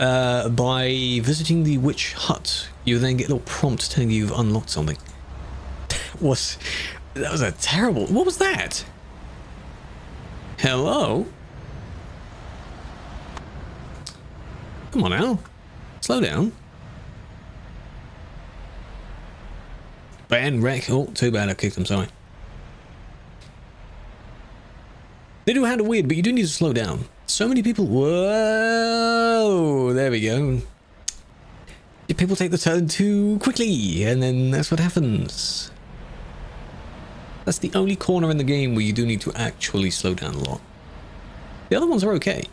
by visiting the witch hut. You then get a little prompt telling you you've unlocked something. That was a terrible... What was that? Hello? Come on now. Slow down. Ban wreck. Oh, too bad I kicked him, sorry. They do handle weird, but you do need to slow down. So many people... Whoa! There we go. People take the turn too quickly, and then that's what happens. That's the only corner in the game where you do need to actually slow down a lot. The other ones are okay.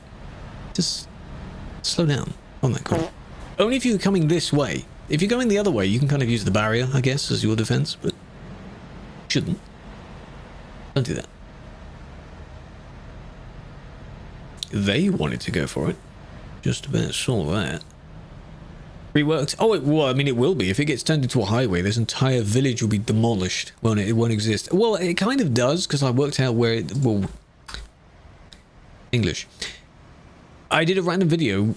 Just slow down on that corner. Only if you're coming this way. If you're going the other way, you can kind of use the barrier, I guess, as your defense, but shouldn't. Don't do that. They wanted to go for it. Just about saw that. Reworked. Oh, well, I mean, it will be. If it gets turned into a highway, this entire village will be demolished. Well, it won't exist. Well, it kind of does, because I worked out where it... Well... English. I did a random video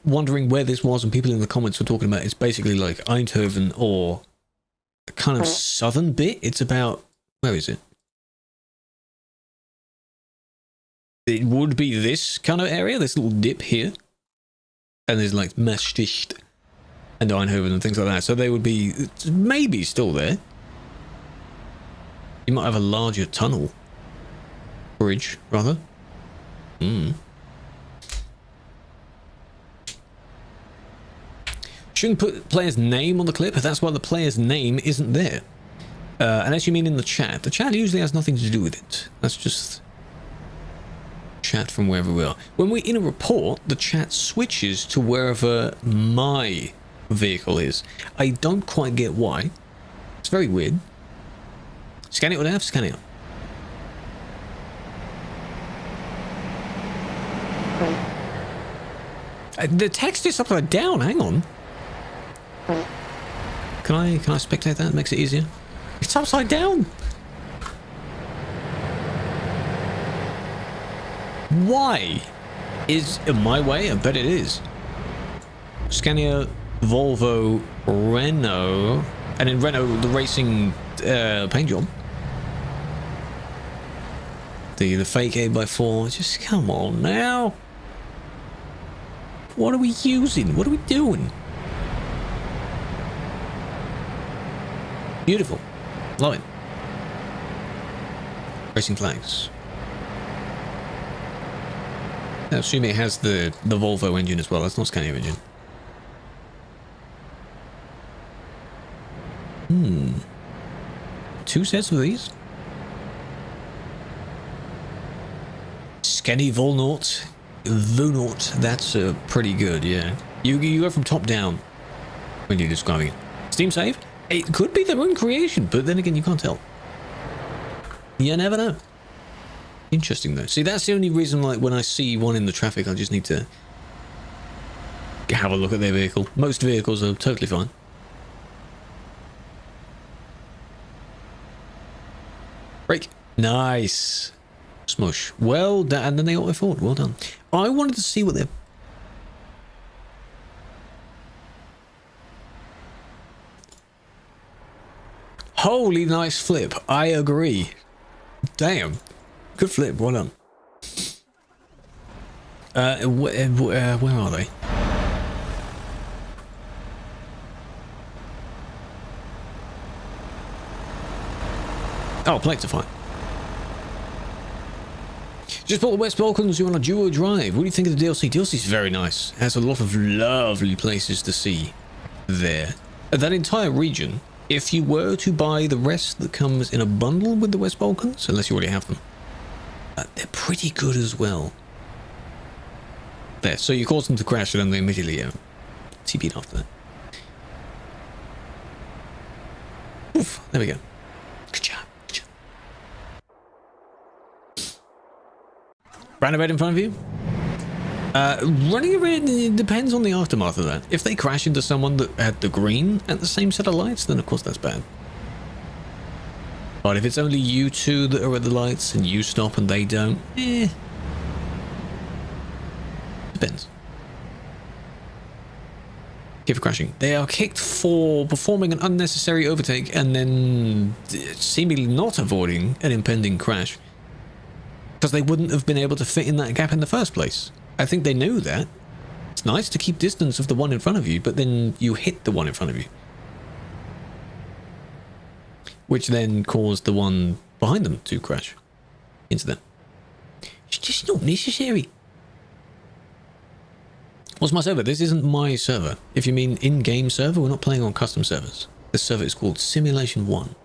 wondering where this was, and people in the comments were talking about it's basically like Eindhoven or a kind of southern bit. It's about... Where is it? It would be this kind of area, this little dip here. And there's like Maastricht and Eindhoven and things like that. So they would be maybe still there. You might have a larger tunnel. Bridge, rather. Shouldn't put player's name on the clip. That's why the player's name isn't there. Unless you mean in the chat. The chat usually has nothing to do with it. That's just... chat from wherever we are. When we're in a report, the chat switches to wherever my vehicle is. I don't quite get why. It's very weird. Scan it with F, scan it. The text is upside down, hang on. Can I spectate that? Makes it easier. It's upside down. Why? Is it my way? I bet it is. Scania, Volvo, Renault, and in Renault the racing paint job. The fake 8x4. Just come on now. What are we using? What are we doing? Beautiful. Love it. Racing flags. I assume it has the Volvo engine as well. That's not Scania engine. Two sets of these. Scania Volnaut. Vunaut. That's pretty good, yeah. You go from top down when you're describing it. Steam save? It could be their own creation, but then again, you can't tell. You never know. Interesting though. See, that's the only reason, like, when I see one in the traffic, I just need to have a look at their vehicle. Most vehicles are totally fine. Brake. Nice. Smush. Well done. And then they auto forward. Well done. I wanted to see what they're... Holy nice flip. I agree. Damn. Good flip. Well done. Where are they? Oh, plates are fine. Just bought the West Balkans. You're on a duo drive. What do you think of the DLC? DLC is very nice. It has a lot of lovely places to see there. That entire region, if you were to buy the rest that comes in a bundle with the West Balkans, unless you already have them, they're pretty good as well. There, so you cause them to crash and then they immediately TP'd after that. Oof, there we go. Good job. Good job. Round about in front of you? Running around, it depends on the aftermath of that. If they crash into someone that had the green at the same set of lights, then of course that's bad. But if it's only you two that are at the lights and you stop and they don't, depends. Kicked for crashing. They are kicked for performing an unnecessary overtake and then seemingly not avoiding an impending crash. Because they wouldn't have been able to fit in that gap in the first place. I think they knew that. It's nice to keep distance of the one in front of you, but then you hit the one in front of you. Which then caused the one behind them to crash into them. It's just not necessary. What's my server? This isn't my server. If you mean in-game server, we're not playing on custom servers. This server is called Simulation 1.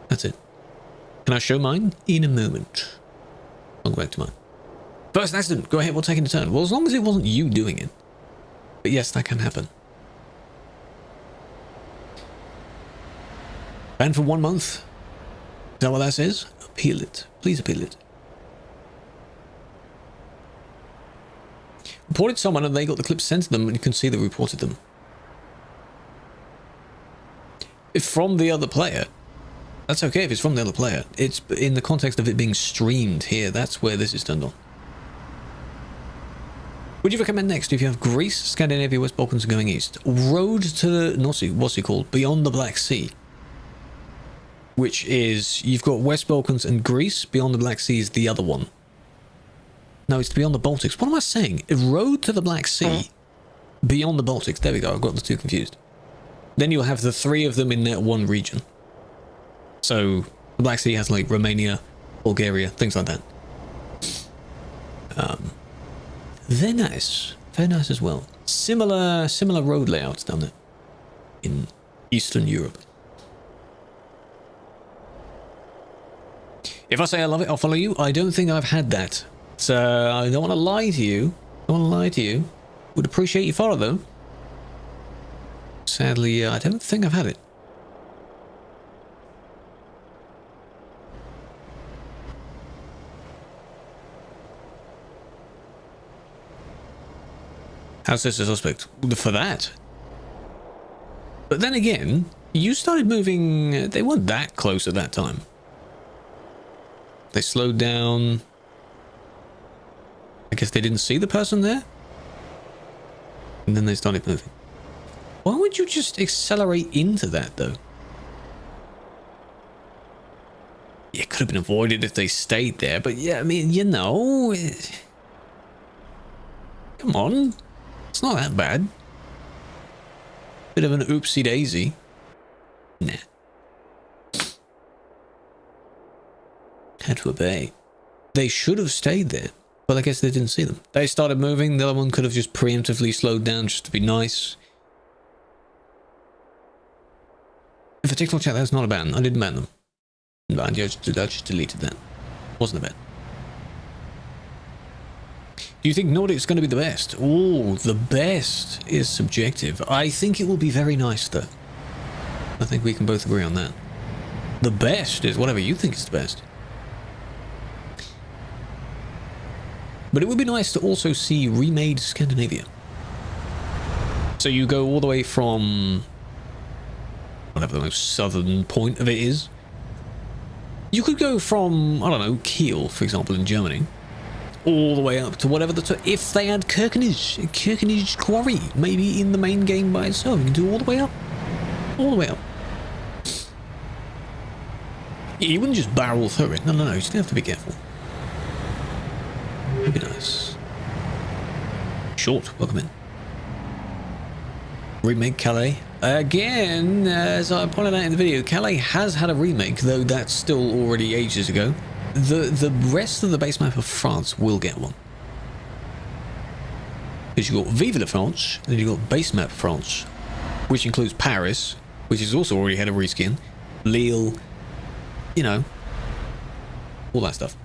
That's it. Can I show mine? In a moment. I'll go back to mine. First accident. Go ahead, we'll take it in turn. Well, as long as it wasn't you doing it. But yes, that can happen. Banned for 1 month. Is that what that says? Appeal it. Please appeal it. Reported someone and they got the clips sent to them and you can see they reported them. If from the other player. That's okay if it's from the other player. It's in the context of it being streamed here. That's where this is turned on. Would you recommend next if you have Greece, Scandinavia, West Balkans going east? Road to the, what's it called? Beyond the Black Sea. Which is, you've got West Balkans and Greece. Beyond the Black Sea is the other one. No, it's beyond the Baltics. What am I saying? A road to the Black Sea. Beyond the Baltics. There we go. I got the two confused. Then you'll have the three of them in that one region. So, the Black Sea has like Romania, Bulgaria, things like that. They're nice. Very nice as well. Similar road layouts down there. In Eastern Europe. If I say I love it, I'll follow you. I don't think I've had that. So, I don't want to lie to you. Would appreciate your follow though. Sadly, I don't think I've had it. How's this a suspect? For that? But then again, you started moving... They weren't that close at that time. They slowed down. I guess they didn't see the person there? And then they started moving. Why would you just accelerate into that, though? It could have been avoided if they stayed there, but yeah, I mean, you know... Come on. It's not that bad. Bit of an oopsie daisy. Nah. Had to obey. They should have stayed there, but I guess they didn't see them. They started moving, the other one could have just preemptively slowed down just to be nice. For TikTok chat, that's not a ban. I didn't ban them. I just deleted that. Wasn't a ban. Do you think Nordic's going to be the best? Oh, the best is subjective. I think it will be very nice, though. I think we can both agree on that. The best is whatever you think is the best. But it would be nice to also see remade Scandinavia. So you go all the way from... whatever the most southern point of it is. You could go from, I don't know, Kiel, for example, in Germany. All the way up to whatever if they had Kirkenes Quarry, maybe in the main game by itself, you can do all the way up. All the way up. You wouldn't just barrel through it. No, you still have to be careful. It'd be nice. Short, welcome in. Remake Calais. Again, as I pointed out in the video, Calais has had a remake, though that's still already ages ago. The rest of the base map of France will get one. Because you've got Vive la France, and then you've got base map France, which includes Paris, which has also already had a reskin, Lille, you know, all that stuff.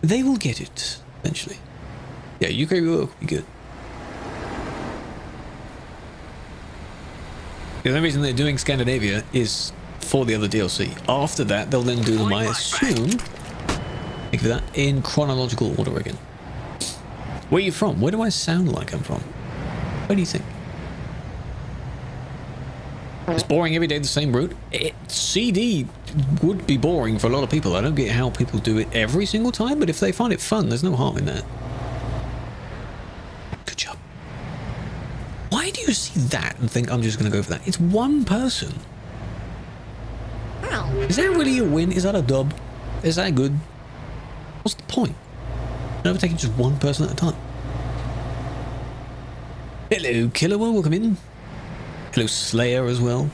They will get it, eventually. Yeah, UK will be good. The only reason they're doing Scandinavia is for the other DLC. After that, they'll then do them, I assume, think of that, in chronological order again. Where are you from? Where do I sound like I'm from? Where do you think? It's boring every day, the same route. CD would be boring for a lot of people. I don't get how people do it every single time, but if they find it fun, there's no harm in that. Good job. Why do you see that and think I'm just going to go for that? It's one person. Is that really a win? Is that a dub? Is that good? What's the point? Never taking just one person at a time. Hello, Killer, welcome in. Hello, Slayer as well.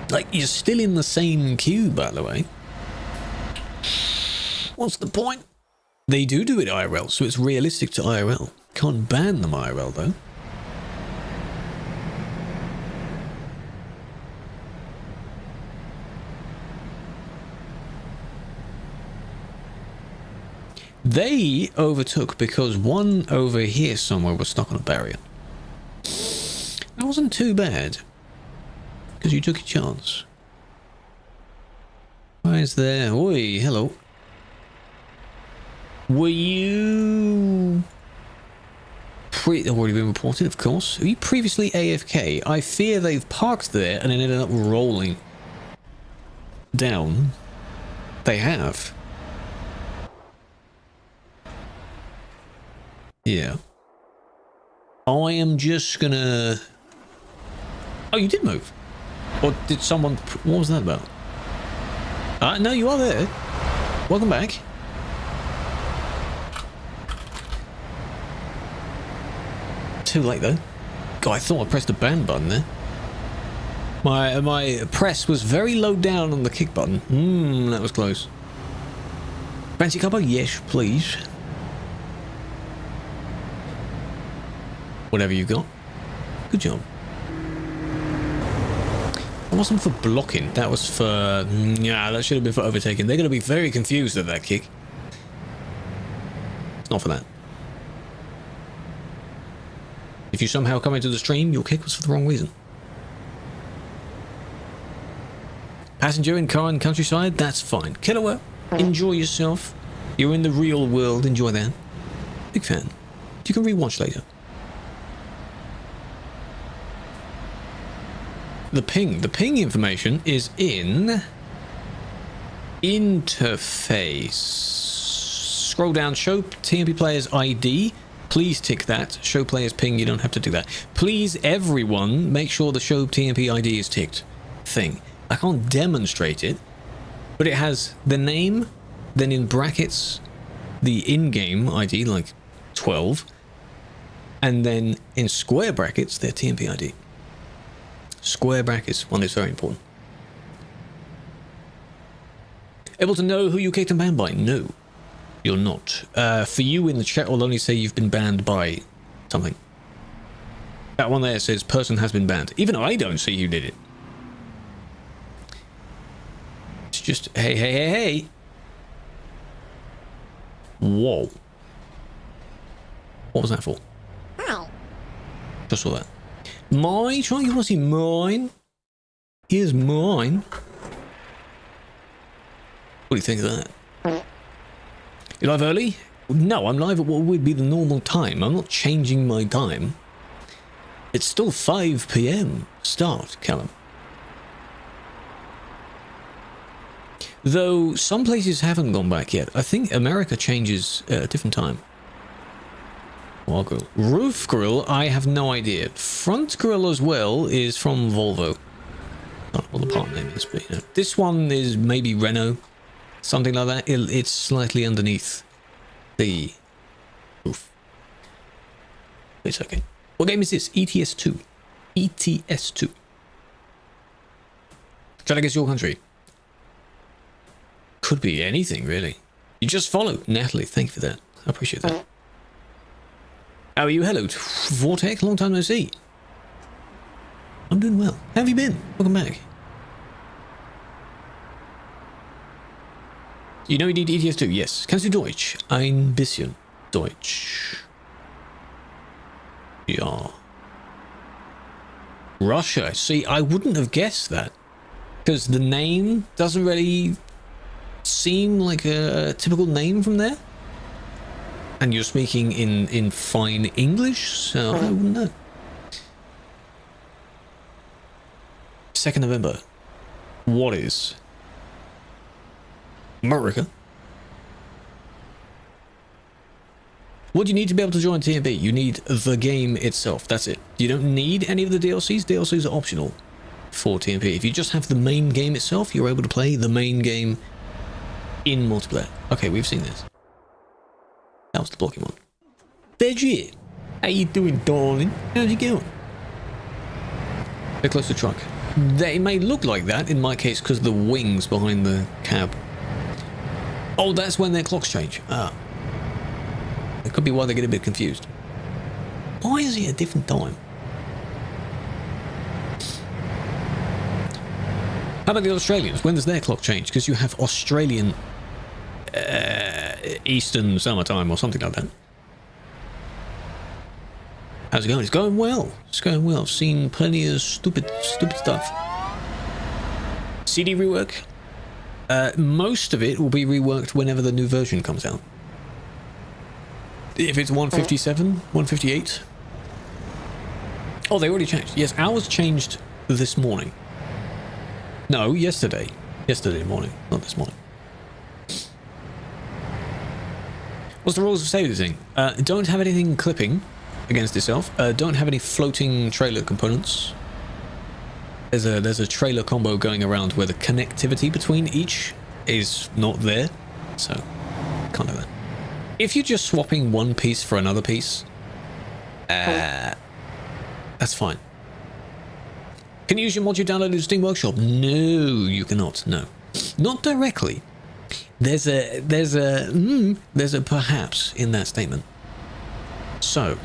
Like, you're still in the same queue, by the way. What's the point? They do it IRL, so it's realistic to IRL. Can't ban them IRL, though. They overtook because one over here somewhere was stuck on a barrier. That wasn't too bad, because you took a chance. Why is there? Oi, hello. Were you... already been reported, of course. Were you previously AFK? I fear they've parked there and then ended up rolling down. They have. Yeah. I am just gonna... Oh, you did move. Or did someone... What was that about? No, you are there. Welcome back. Too late, though. God, I thought I pressed the ban button there. My press was very low down on the kick button. That was close. Fancy cuppa? Yes, please. Whatever you got. Good job. That wasn't for blocking. That was for... Yeah, that should have been for overtaking. They're going to be very confused at that kick. It's not for that. If you somehow come into the stream, your kick was for the wrong reason. Passenger in car and countryside, that's fine. Killer, enjoy yourself. You're in the real world, enjoy that. Big fan. You can rewatch later. The ping information is in interface. Scroll down, show TMP players ID. Please tick that. Show players ping, you don't have to do that. Please, everyone, make sure the show TMP ID is ticked thing. I can't demonstrate it, but it has the name, then in brackets, the in-game ID, like 12, and then in square brackets, their TMP ID. Square brackets, one is very important. Able to know who you kicked and banned by? No, you're not. For you in the chat, will only say you've been banned by something. That one there says person has been banned. Even I don't see who did it. It's just, hey, hey, hey, hey. Whoa. What was that for? Ow. Just saw that. My try, you want to see mine? Here's mine. What do you think of that? You live early? No, I'm live at what would be the normal time. I'm not changing my time. It's still 5 PM start, Callum. Though some places haven't gone back yet. I think America changes at a different time. Wall grill. Roof grill, I have no idea. Front grill as well is from Volvo. I don't know what the part name is, but you know. This one is maybe Renault. Something like that. It's slightly underneath the roof. It's okay. What game is this? ETS2. ETS2. Try to guess your country. Could be anything, really. You just followed. Natalie, thank you for that. I appreciate that. How are you? Hello, Vortex. Long time no see. I'm doing well. How have you been? Welcome back. You know you need ETS2? Yes. Kannst du Deutsch? Ein bisschen Deutsch. Ja. Russia. See, I wouldn't have guessed that. Because the name doesn't really seem like a typical name from there. And you're speaking in fine English, so I wouldn't know. 2nd November. What is America? What do you need to be able to join TMP? You need the game itself. That's it. You don't need any of the DLCs. DLCs are optional for TMP. If you just have the main game itself, you're able to play the main game in multiplayer. Okay, we've seen this. That was the Pokemon. Veggie, how you doing, darling? How's it going? They're close to truck. They may look like that in my case because of the wings behind the cab. Oh, that's when their clocks change. Ah. That could be why they get a bit confused. Why is it a different time? How about the Australians? When does their clock change? Because you have Australian Eastern summertime or something like that. How's it going? It's going well. It's going well. I've seen plenty of stupid stuff. CD rework. Most of it will be reworked whenever the new version comes out. If it's 157, 158. Oh, they already changed. Yes, ours changed this morning. No, yesterday. Yesterday morning, not this morning. What's the rules of save this thing? Don't have anything clipping against itself. Don't have any floating trailer components. There's a trailer combo going around where the connectivity between each is not there, so can't do that. If you're just swapping one piece for another piece, that's fine. Can you use your mod you downloaded to Steam Workshop? No, you cannot. No, not directly. There's a perhaps in that statement. So,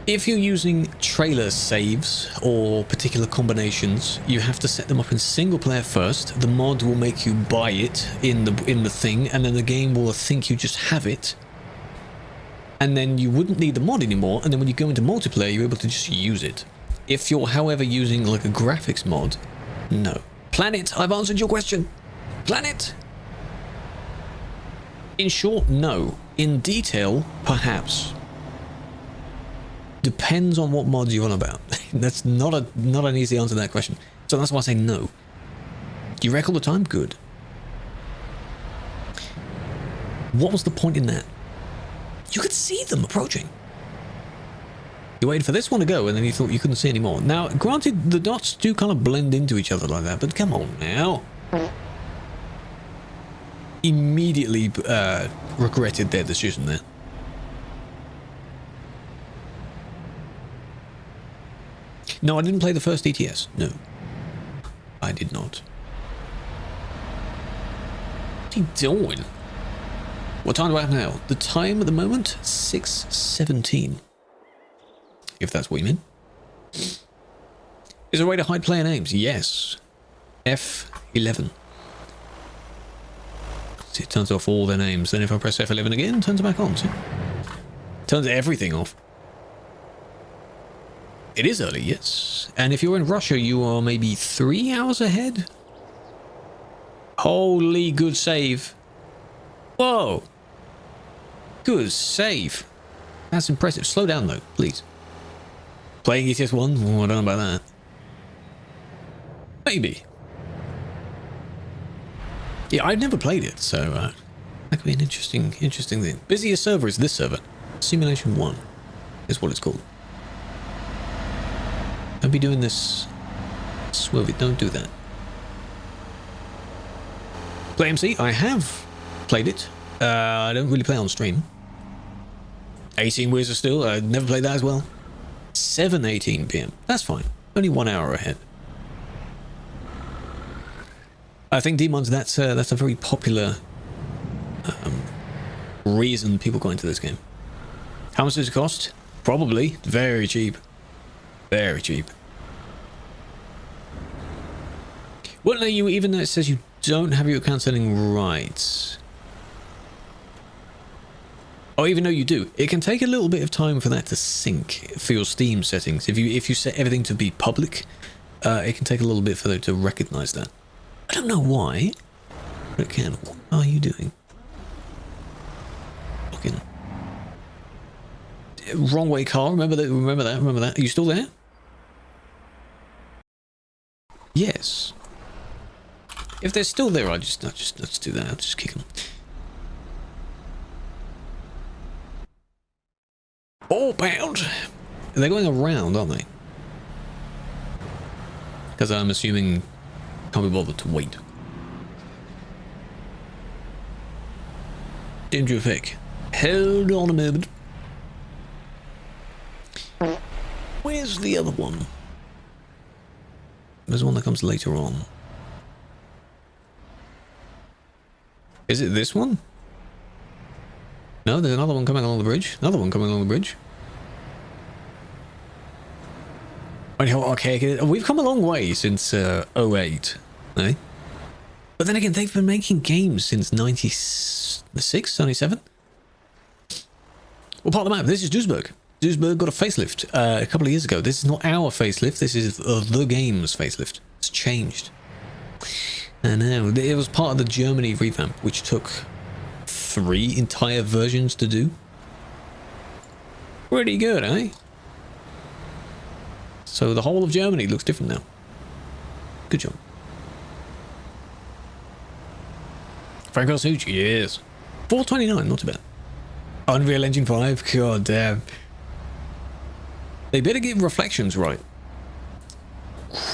if you're using trailer saves or particular combinations, you have to set them up in single player first. The mod will make you buy it in the thing, and then the game will think you just have it. And then you wouldn't need the mod anymore, and then when you go into multiplayer, you're able to just use it. If you're, however, using like a graphics mod, no. Planet, I've answered your question. Planet. In short, no. In detail, perhaps. Depends on what mods you're on about. That's not an easy answer to that question. So that's why I say no. You wreck all the time? Good. What was the point in that? You could see them approaching. You waited for this one to go, and then you thought you couldn't see anymore. Now, granted, the dots do kind of blend into each other like that, but come on now. Immediately regretted their decision there. No, I didn't play the first ETS. No. I did not. What are you doing? What time do I have now? The time at the moment? 6:17. If that's what you mean. Is there a way to hide player names? Yes. F11. See, it turns off all their names. Then if I press F11 again, it turns it back on. See? Turns everything off. It is early, yes. And if you're in Russia, you are maybe 3 hours ahead? Holy good save. Whoa. Good save. That's impressive. Slow down though, please. Playing ETS 1? Oh, I don't know about that. Maybe. Yeah, I've never played it, so that could be an interesting thing. Busiest server is this server. Simulation 1 is what it's called. Don't be doing this. Swerve it, don't do that. Play MC, I have played it. I don't really play on stream. 18 Wheels are still. I never played that as well. 7:18 p.m. That's fine. Only 1 hour ahead. I think Demons, that's a very popular reason people go into this game. How much does it cost? Probably very cheap. Very cheap. Well, no, even though it says you don't have your account setting right. Oh, even though you do, it can take a little bit of time for that to sync for your Steam settings. If you set everything to be public, it can take a little bit for them to recognize that. I don't know why, but it can. What are you doing? Fucking wrong way car. Remember that. Remember that. Remember that. Are you still there? Yes. If they're still there, I'll just let's do that. I'll just kick them. £4. They're going around, aren't they? Because I'm assuming can't be bothered to wait. Dangerous. Hold on a moment. Where's the other one? There's one that comes later on. Is it this one? No, there's another one coming along the bridge. Another one coming along the bridge. Okay, we've come a long way since 08, eh? But then again, they've been making games since 96, 97? Well, part of the map, this is Duisburg. Duisburg got a facelift a couple of years ago. This is not our facelift, this is the game's facelift. It's changed. I know, it was part of the Germany revamp, which took 3 entire versions to do. Pretty good, eh? So the whole of Germany looks different now. Good job. Franco Suchi, yes. 429, not too bad. Unreal Engine 5, god damn. They better get reflections right.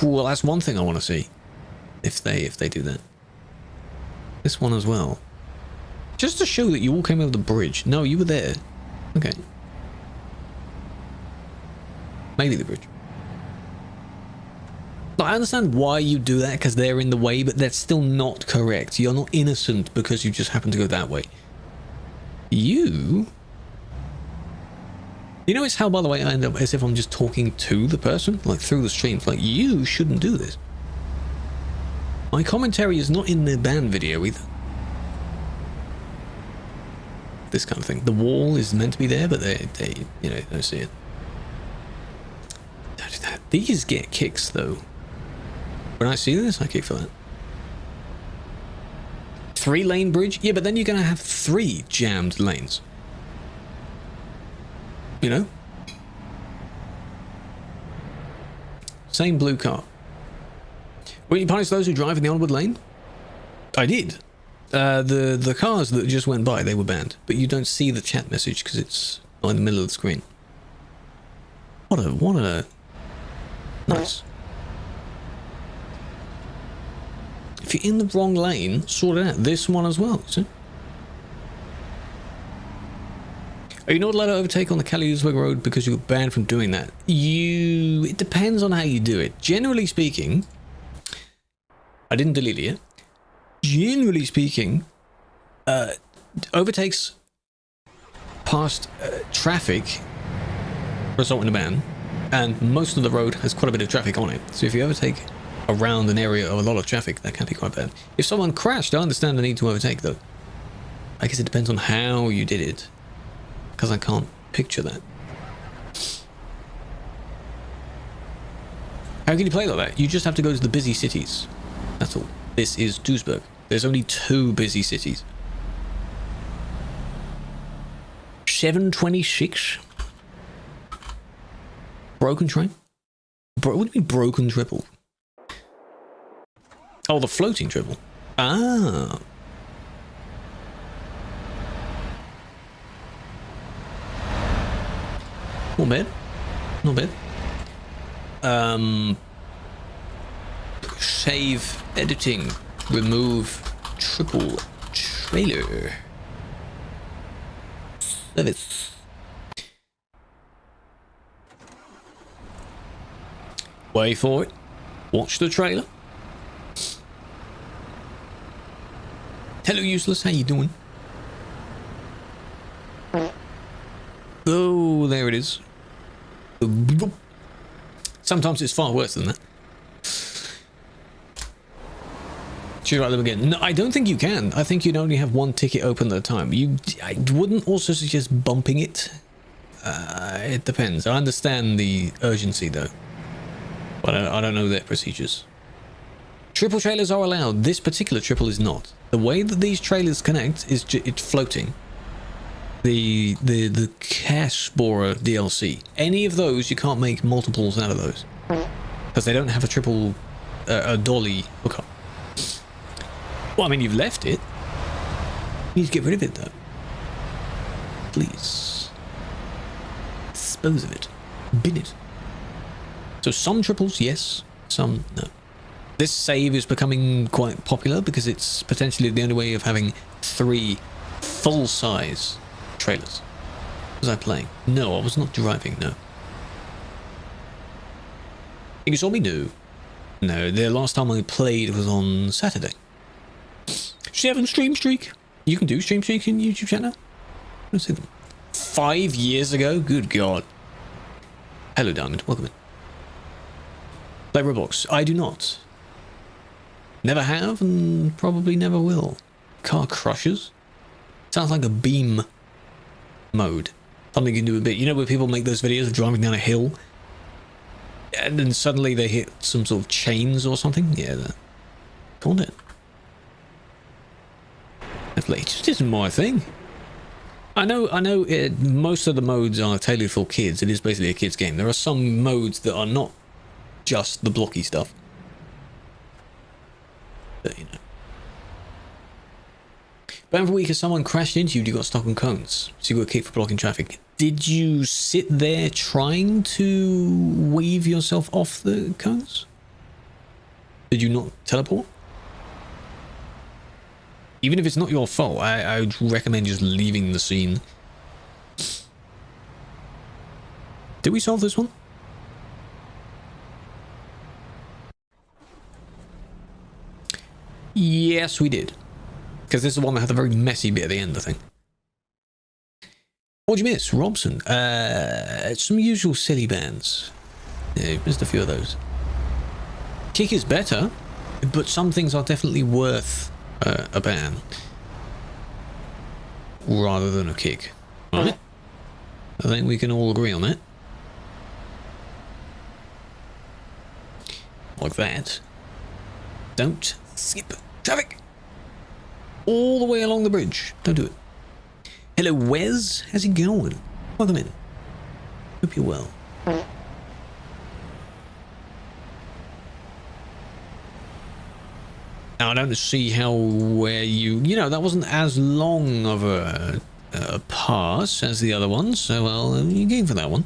Well, that's one thing I want to see. If they do that. This one as well. Just to show that you all came over the bridge. No, you were there. Okay. Maybe the bridge. I understand why you do that, because they're in the way, but that's still not correct. You're not innocent because you just happen to go that way. You know, it's how, by the way, I end up as if I'm just talking to the person, like through the streams. Like, you shouldn't do this. My commentary is not in the band video either. This kind of thing. The wall is meant to be there, but they you know, don't see it. These get kicks, though. When I see this, I kick for that. 3-lane bridge? Yeah, but then you're going to have 3 jammed lanes. You know? Same blue car. Will you punish those who drive in the onward lane? I did. The cars that just went by, they were banned. But you don't see the chat message because it's not in the middle of the screen. What a... Nice. If you're in the wrong lane, sort it out. This one as well, see? Are you not allowed to overtake on the Cali-Duisburg road because you were banned from doing that? It depends on how you do it. Generally speaking, I didn't delete it yet. Generally speaking, overtakes past traffic result in a ban, and most of the road has quite a bit of traffic on it. So if you overtake around an area of a lot of traffic, that can be quite bad. If someone crashed, I understand the need to overtake, though. I guess it depends on how you did it, because I can't picture that. How can you play like that? You just have to go to the busy cities. That's all. This is Duisburg. There's only 2 busy cities. 726. Broken train? What do you mean broken triple? Oh, the floating triple. Ah. Not bad. Not bad. Save editing. Remove triple trailer. Service. Wait for it. Watch the trailer. Hello, useless. How you doing? Oh, there it is. Sometimes it's far worse than that. Should I write them again? No, I don't think you can. I think you'd only have one ticket open at a time. I wouldn't also suggest bumping it. It depends. I understand the urgency though, but I don't know their procedures. Triple trailers are allowed. This particular triple is not. The way that these trailers connect is it's floating. The Cash Borer DLC. Any of those, you can't make multiples out of those because they don't have a triple a dolly hookup. Well, I mean, you've left it. You need to get rid of it though. Please. Dispose of it. Bin it. So some triples, yes. Some, no. This save is becoming quite popular because it's potentially the only way of having 3 full-size trailers. Was I playing? No, I was not driving, no. You saw me? No. No, the last time I played was on Saturday. 7 stream streak. You can do stream streak in YouTube channel. Let's see them. 5 years ago? Good God. Hello, Diamond. Welcome in. Play Roblox. I do not. Never have and probably never will. Car Crushers. Sounds like a beam mode. Something you can do a bit. You know where people make those videos of driving down a hill and then suddenly they hit some sort of chains or something? Yeah, that. Called it. It just isn't my thing. I know most of the modes are tailored for kids. It is basically a kid's game. There are some modes that are not just the blocky stuff. But, you know. Ban for a week as someone crashed into you, you got stuck on cones. So you got kicked for blocking traffic. Did you sit there trying to weave yourself off the cones? Did you not teleport? Even if it's not your fault, I would recommend just leaving the scene. Did we solve this one? Yes, we did. Because this is the one that had a very messy bit at the end, I think. What'd you miss? Robson. Some usual silly bands. Yeah, you missed a few of those. Kick is better, but some things are definitely worth a ban rather than a kick. Alright? I think we can all agree on that. Like that. Don't skip traffic. All the way along the bridge. Don't do it. Hello, Wes. How's it going? Welcome in. Hope you're well. Now, I don't see how where you know, that wasn't as long of a pass as the other ones, so well, you're game for that one.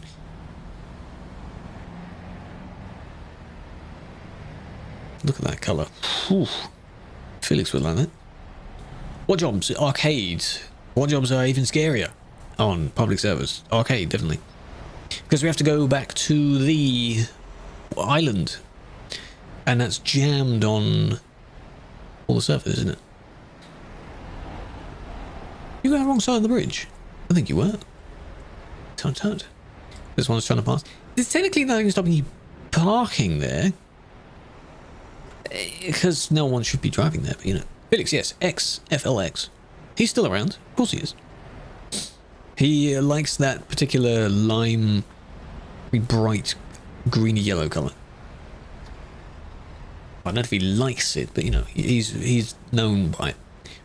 Look at that colour. Felix would like that. What jobs? Arcade. What jobs are even scarier on public servers? Arcade, definitely. Because we have to go back to the island. And that's jammed on all the servers, isn't it? You got the wrong side of the bridge. I think you were. Tut tut. This one's trying to pass. There's technically nothing stopping you parking there. Because no one should be driving there, but you know. Felix, yes. XFLX. He's still around. Of course he is. He likes that particular lime, bright, greeny yellow colour. I don't know if he likes it, but you know, he's known by it.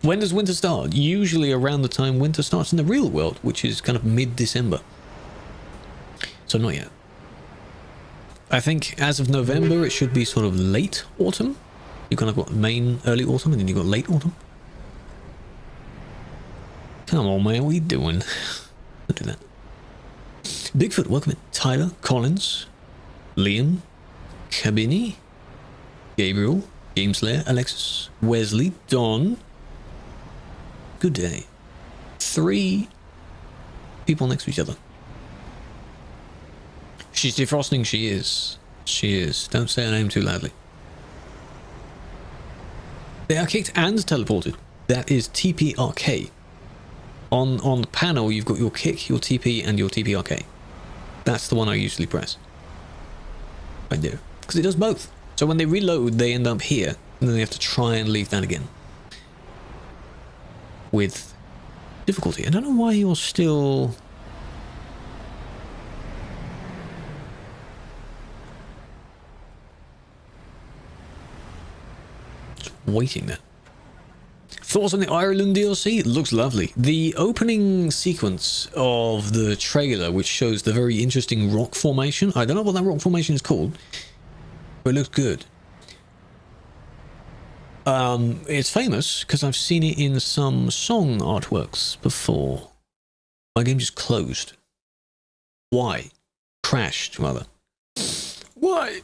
When does winter start? Usually around the time winter starts in the real world, which is kind of mid-December. So not yet. I think as of November, it should be sort of late autumn. You kind of got main early autumn, and then you got late autumn. Come on, man, what are you doing? Don't do that. Bigfoot, welcome in. Tyler, Collins, Liam, Cabini, Gabriel, Gameslayer, Alexis, Wesley, Don. Good day. 3 people next to each other. She's defrosting, she is. She is. Don't say her name too loudly. They are kicked and teleported. That is TPRK. On the panel, you've got your kick, your TP, and your TPRK. That's the one I usually press. Right there. Because it does both. So when they reload, they end up here, and then they have to try and leave that again. With difficulty. I don't know why you're still... just waiting there. Thoughts on the Ireland DLC? It looks lovely. The opening sequence of the trailer, which shows the very interesting rock formation. I don't know what that rock formation is called, but it looks good. It's famous because I've seen it in some song artworks before. My game just closed. Why? Crashed, rather. Why?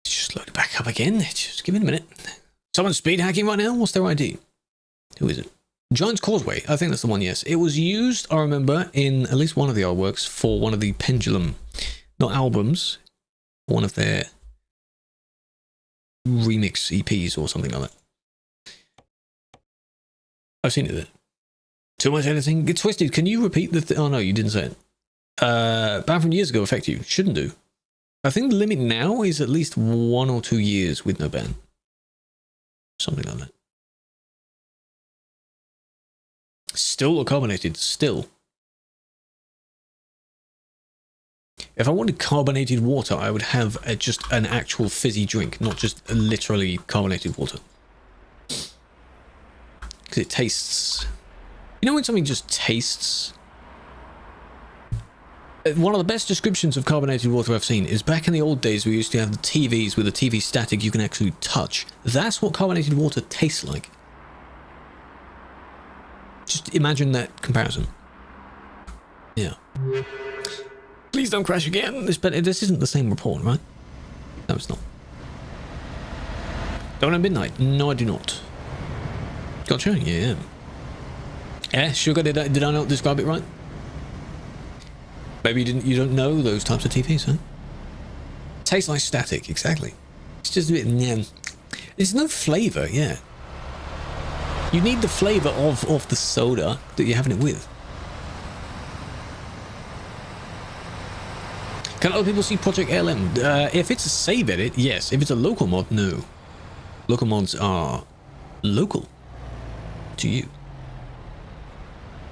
Just load it back up again. Just give it a minute. Someone's speed hacking right now? What's their ID? Who is it? Giant's Causeway. I think that's the one, yes. It was used, I remember, in at least one of the artworks for one of the Pendulum, not albums, one of their remix EPs or something like that. I've seen it there. Too much editing. Get twisted. Can you repeat the oh no, you didn't say it. Ban from years ago affect you. Shouldn't do. I think the limit now is at least 1 or 2 years with no ban. Something like that. Still or carbonated? Still. If I wanted carbonated water, I would have just an actual fizzy drink, not just literally carbonated water. Because it tastes... You know when something just tastes? One of the best descriptions of carbonated water I've seen is back in the old days we used to have the TVs with the TV static you can actually touch. That's what carbonated water tastes like. Just imagine that comparison. Yeah. Please don't crash again. This isn't the same report, right? No, it's not. Don't have midnight. No, I do not. Gotcha. Yeah. Eh, sugar. Did I not describe it right? Maybe you don't know those types of TVs, huh? Tastes like static. Exactly. It's just a bit. Yeah. There's no flavour. Yeah. You need the flavour of the soda that you're having it with. Can other people see Project ALM? If it's a save edit, yes. If it's a local mod, no. Local mods are local to you.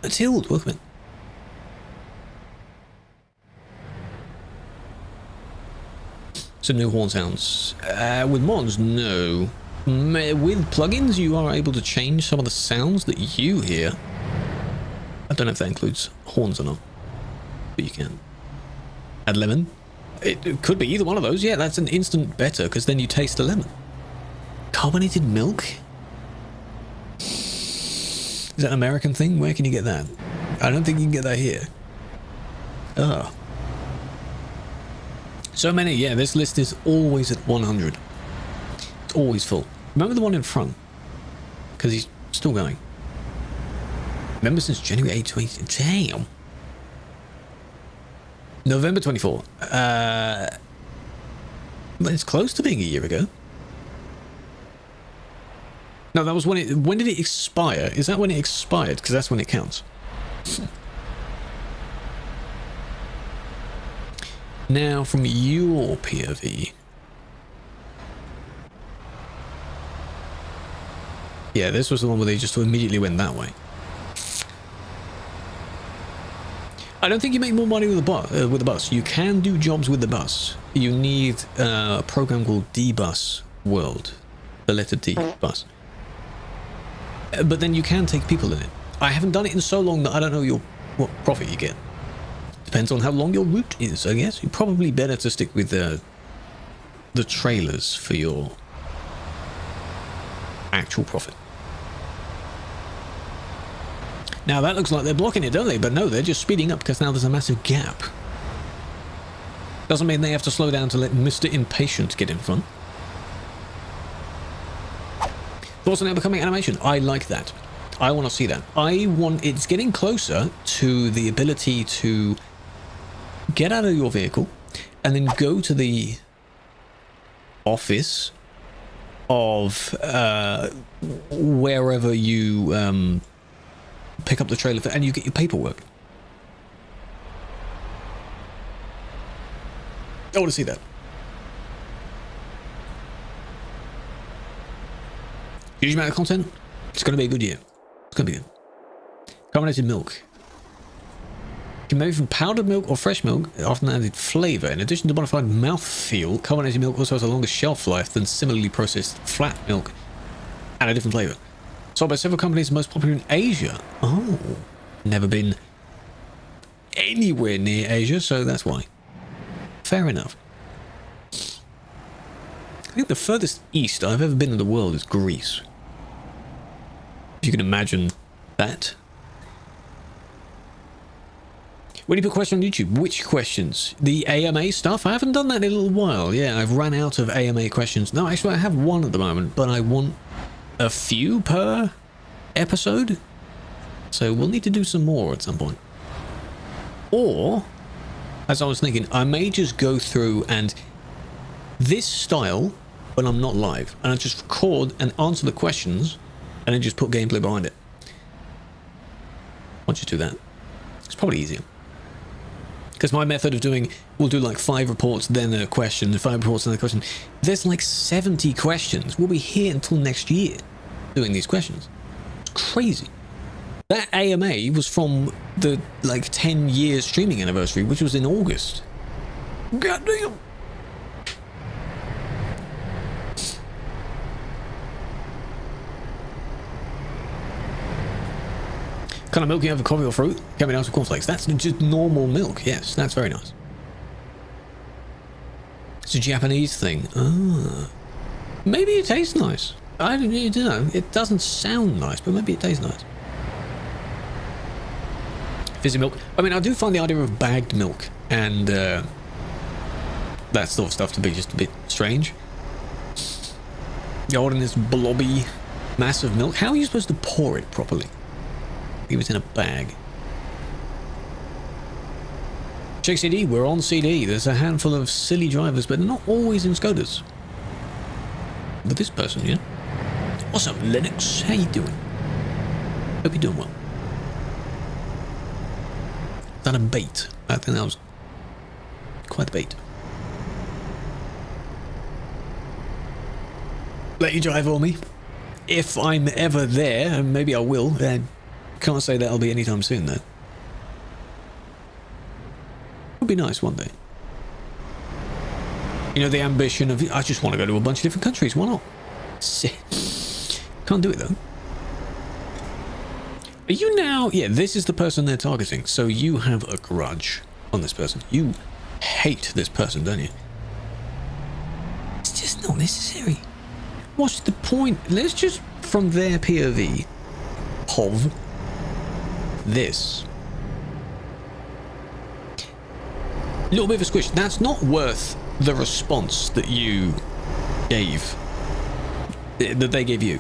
Tilde, welcome in. Some new horn sounds. With mods, no. With plugins, you are able to change some of the sounds that you hear. I don't know if that includes horns or not, but you can. Add lemon. It could be either one of those. Yeah, that's an instant better because then you taste the lemon. Carbonated milk? Is that an American thing? Where can you get that? I don't think you can get that here. Oh. So many. Yeah, this list is always at 100. It's always full. Remember the one in front? Because he's still going. Remember since January 8, 20... Damn. November 24. But it's close to being a year ago. No, that was when it... When did it expire? Is that when it expired? Because that's when it counts. Now, from your POV... Yeah, this was the one where they just immediately went that way. I don't think you make more money with the bus. You can do jobs with the bus. You need a program called D-Bus World. The letter D, bus. But then you can take people in it. I haven't done it in so long that I don't know what profit you get. Depends on how long your route is, I guess. You're probably better to stick with the trailers for your actual profit. Now that looks like they're blocking it, don't they? But no, they're just speeding up because now there's a massive gap. Doesn't mean they have to slow down to let Mr. Impatient get in front. Thoughts on the upcoming animation? I like that. I want to see that. It's getting closer to the ability to get out of your vehicle and then go to the office of wherever you pick up the trailer and you get your paperwork. I want to see that. Huge amount of content. It's going to be a good year. It's going to be good. Carbonated milk. Can be made from powdered milk or fresh milk, often added flavor. In addition to modified mouthfeel, carbonated milk also has a longer shelf life than similarly processed flat milk and a different flavor. Sold by several companies, most popular in Asia. Oh, never been anywhere near Asia, so that's why. Fair enough. I think the furthest east I've ever been in the world is Greece. If you can imagine that. When you put questions on YouTube, which questions? The AMA stuff? I haven't done that in a little while. Yeah, I've run out of AMA questions. No, actually I have one at the moment, but I want a few per episode. So we'll need to do some more at some point. Or, as I was thinking, I may just go through and this style when I'm not live, and I just record and answer the questions and then just put gameplay behind it. Once you do that, it's probably easier. Because my method of doing, we'll do like 5 reports, then a question, 5 reports, then a question. There's like 70 questions. We'll be here until next year doing these questions. It's crazy. That AMA was from the like 10 year streaming anniversary, which was in August. God damn. Kind of milk you have, a coffee or fruit? Can be nice with cornflakes. That's just normal milk. Yes, that's very nice. It's a Japanese thing. Ah, maybe it tastes nice. I don't know. It doesn't sound nice, but maybe it tastes nice. Fizzy milk. I mean, I do find the idea of bagged milk and that sort of stuff to be just a bit strange. You're holding this blobby mass of milk. How are you supposed to pour it properly? It was in a bag. Check CD, we're on CD. There's a handful of silly drivers, but not always in Skodas. But this person, yeah. What's up, Linux? How you doing? Hope you're doing well. Is that a bait? I think that was quite a bait. Let you drive for me. If I'm ever there, and maybe I will, can't say that'll be anytime soon, though. Would be nice one day. You know, the ambition of, I just want to go to a bunch of different countries. Why not? Can't do it, though. Are you now... Yeah, this is the person they're targeting. So you have a grudge on this person. You hate this person, don't you? It's just not necessary. What's the point? Let's just, from their POV, POV, this. Little bit of a squish. That's not worth the response that you gave. That they gave you.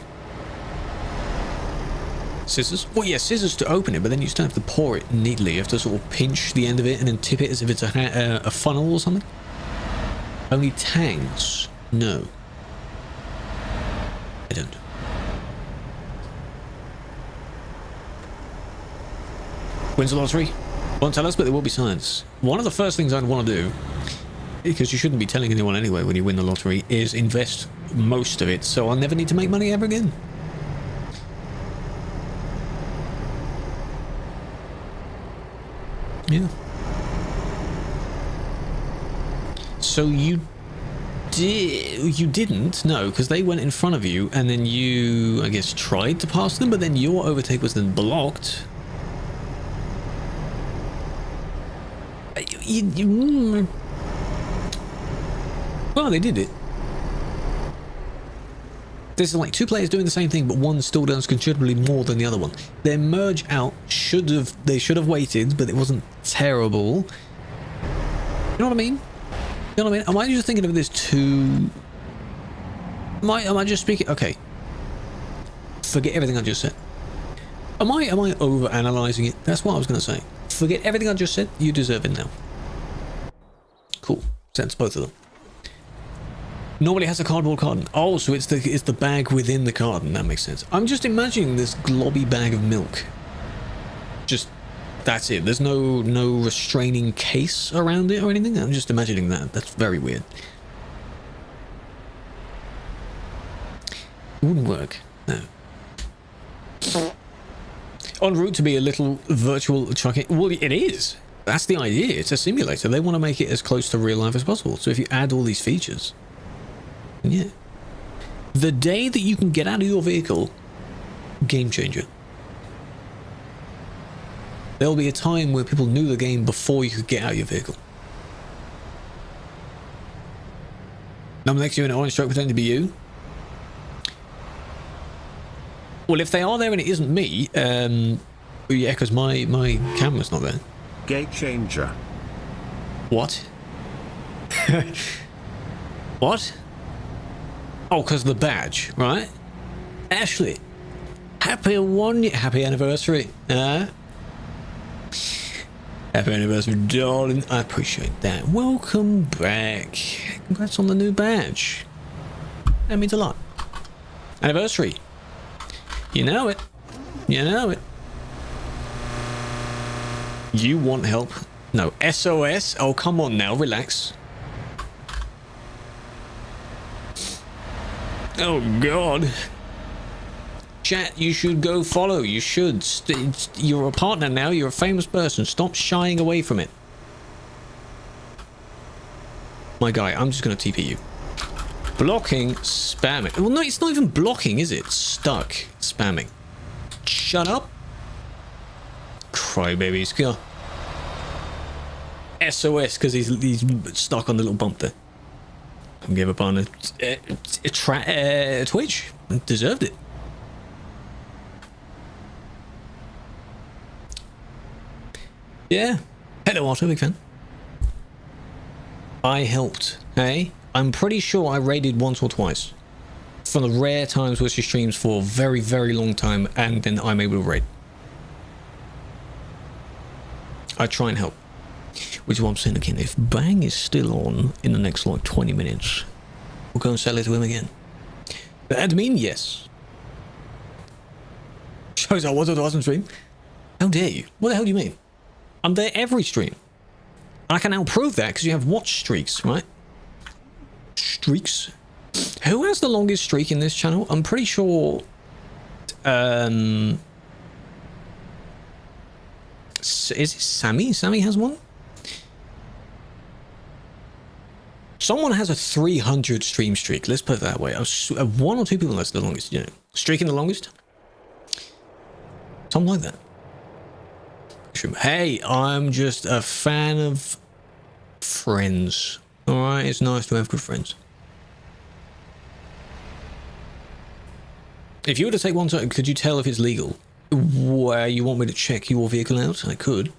Scissors? Well, yeah, scissors to open it, but then you still have to pour it neatly. You have to sort of pinch the end of it and then tip it as if it's a funnel or something. Only tangs? No. I don't. Wins the lottery? Won't tell us, but there will be signs. One of the first things I'd want to do, because you shouldn't be telling anyone anyway when you win the lottery, is invest most of it so I'll never need to make money ever again. Yeah. So you didn't? No, because they went in front of you and then you, I guess, tried to pass them, but then your overtake was then blocked. Well, they did it. There's like 2 players doing the same thing, but one still does considerably more than the other one. Their merge out they should have waited, but it wasn't terrible. You know what I mean? You know what I mean? Am I just thinking of this too... Am I just speaking... Okay. Forget everything I just said. Am I over analyzing it? That's what I was going to say. Forget everything I just said. You deserve it now. Cool. Sense both of them. Normally has a cardboard carton. Oh, so it's the bag within the carton. That makes sense. I'm just imagining this globby bag of milk. Just that's it. There's no restraining case around it or anything. I'm just imagining that. That's very weird. It wouldn't work. No. En route to be a little virtual trucking. Well, it is. That's the idea. It's a simulator. They want to make it as close to real life as possible. So if you add all these features, yeah. The day that you can get out of your vehicle, game changer. There'll be a time where people knew the game before you could get out of your vehicle. Number next to you in an orange truck pretending to be you. Well, if they are there and it isn't me, yeah, because my camera's not there. Game changer. What? What? Oh, because of the badge, right? Ashley, happy anniversary. Happy anniversary, darling. I appreciate that. Welcome back. Congrats on the new badge. That means a lot. Anniversary. You know it. You know it. You want help? No. SOS? Oh, come on now. Relax. Oh, God. Chat, you should go follow. You should. You're a partner now. You're a famous person. Stop shying away from it. My guy, I'm just going to TP you. Blocking, spamming. Well, no, it's not even blocking, is it? Stuck. Spamming. Shut up. Crybabies. Go. SOS, because he's stuck on the little bump there. I gave up on Twitch. Deserved it. Yeah. Hello, Otto. Big fan. I helped. Hey? I'm pretty sure I raided once or twice. From the rare times where she streams for a very, very long time, and then I'm able to raid. I try and help. Which is what I'm saying again. If Bang is still on in the next like 20 minutes, we'll go and sell it to him again. The admin, yes. Shows I was or wasn't stream. How dare you? What the hell do you mean? I'm there every stream. And I can now prove that because you have watch streaks, right? Streaks. Who has the longest streak in this channel? I'm pretty sure is it Sammy? Sammy has one? Someone has a 300 stream streak. Let's put it that way. One or two people that's the longest, you know. Streaking the longest? Something like that. Hey, I'm just a fan of friends. Alright, it's nice to have good friends. If you were to take one side, could you tell if it's legal? Where you want me to check your vehicle out? I could.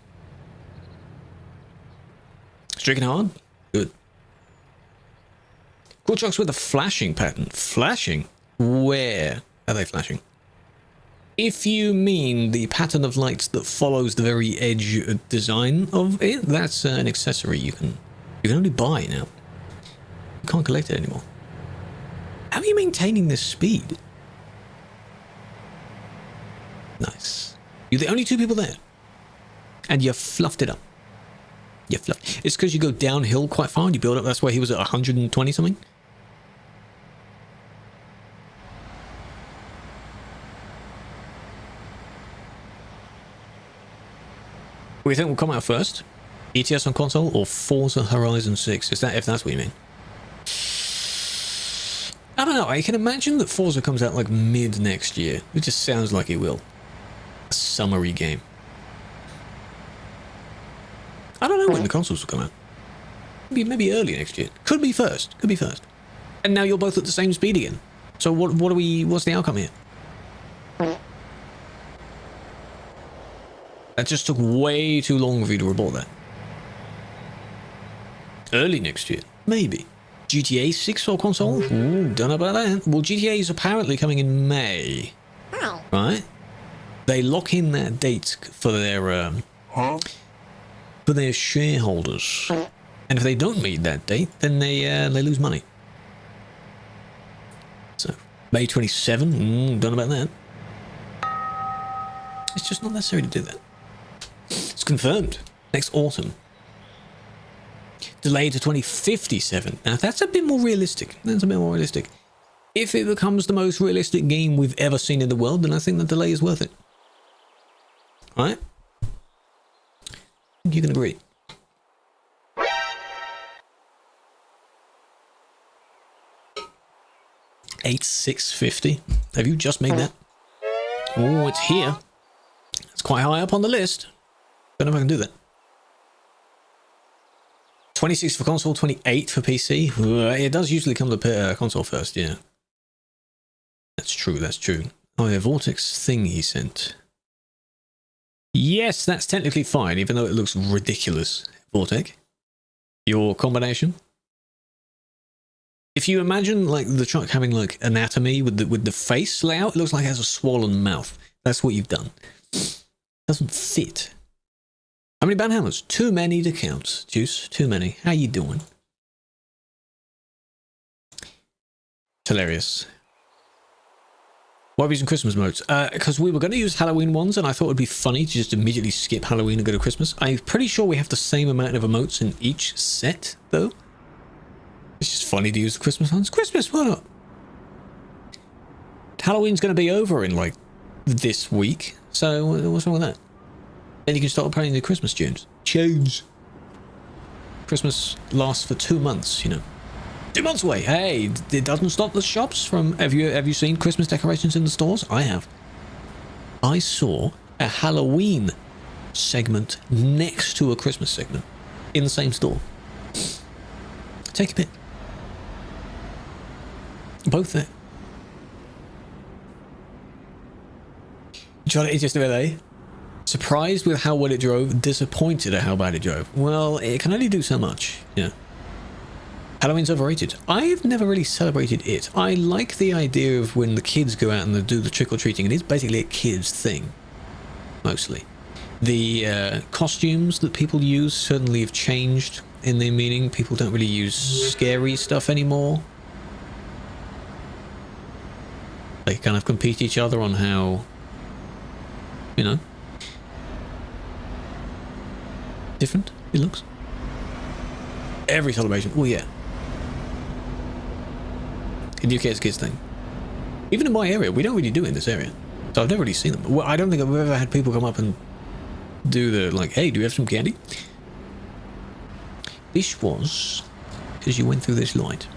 Stricken hard? Good. Cool trucks with a flashing pattern. Flashing? Where are they flashing? If you mean the pattern of lights that follows the very edge design of it, that's an accessory you can only buy now. You can't collect it anymore. How are you maintaining this speed? Nice. You're the only two people there. And you fluffed it up. You fluffed. It's because you go downhill quite far and you build up. That's why he was at 120 something. What do you think will come out first? ETS on console or Forza Horizon 6? Is that, if that's what you mean? I don't know. I can imagine that Forza comes out like mid next year. It just sounds like it will. A summery game. I don't know when the consoles will come out. Maybe early next year. Could be first. Could be first. And now you're both at the same speed again. So what's the outcome here? That just took way too long for you to report that. Early next year. Maybe. GTA 6 for console? Ooh, don't know about that. Well, GTA is apparently coming in May. Right? They lock in that date for their shareholders, and if they don't meet that date, then they lose money. So May 27, don't know about that. It's just not necessary to do that. It's confirmed next autumn. Delayed to 2057. Now that's a bit more realistic. If it becomes the most realistic game we've ever seen in the world, then I think the delay is worth it. Alright? You can agree. $8,650. Have you just made that? Oh, it's here. It's quite high up on the list. Don't know if I can do that. 26 for console, 28 for PC. It does usually come to console first, yeah. That's true, that's true. Oh, yeah, Vortex thing he sent. Yes, that's technically fine, even though it looks ridiculous. Vortex. Your combination. If you imagine like the truck having like anatomy with the face layout, it looks like it has a swollen mouth. That's what you've done. Doesn't fit. How many banhammers? Too many to count. Juice, too many. How you doing? It's hilarious. Why are we using Christmas modes? Because we were going to use Halloween ones, and I thought it would be funny to just immediately skip Halloween and go to Christmas. I'm pretty sure we have the same amount of emotes in each set, though. It's just funny to use the Christmas ones. Christmas, why not? Halloween's going to be over in, like, this week. So, what's wrong with that? Then you can start playing the Christmas tunes. Christmas lasts for 2 months, you know. 2 months away. Hey, it doesn't stop the shops from... Have you seen Christmas decorations in the stores? I have. I saw a Halloween segment next to a Christmas segment in the same store. Take a pic. Both there. Trying to just LA. Surprised with how well it drove, disappointed at how bad it drove. Well, it can only do so much, yeah. Halloween's overrated. I've never really celebrated it. I like the idea of when the kids go out and they do the trick-or-treating. It is basically a kids thing, mostly. The costumes that people use certainly have changed in their meaning. People don't really use scary stuff anymore. They kind of compete each other on how, you know, different it looks. Every celebration. Oh yeah. In the UK it's a kids thing. Even in my area, we don't really do it in this area. So I've never really seen them. Well, I don't think I've ever had people come up and do the, like, hey, do you have some candy? This was because you went through this light.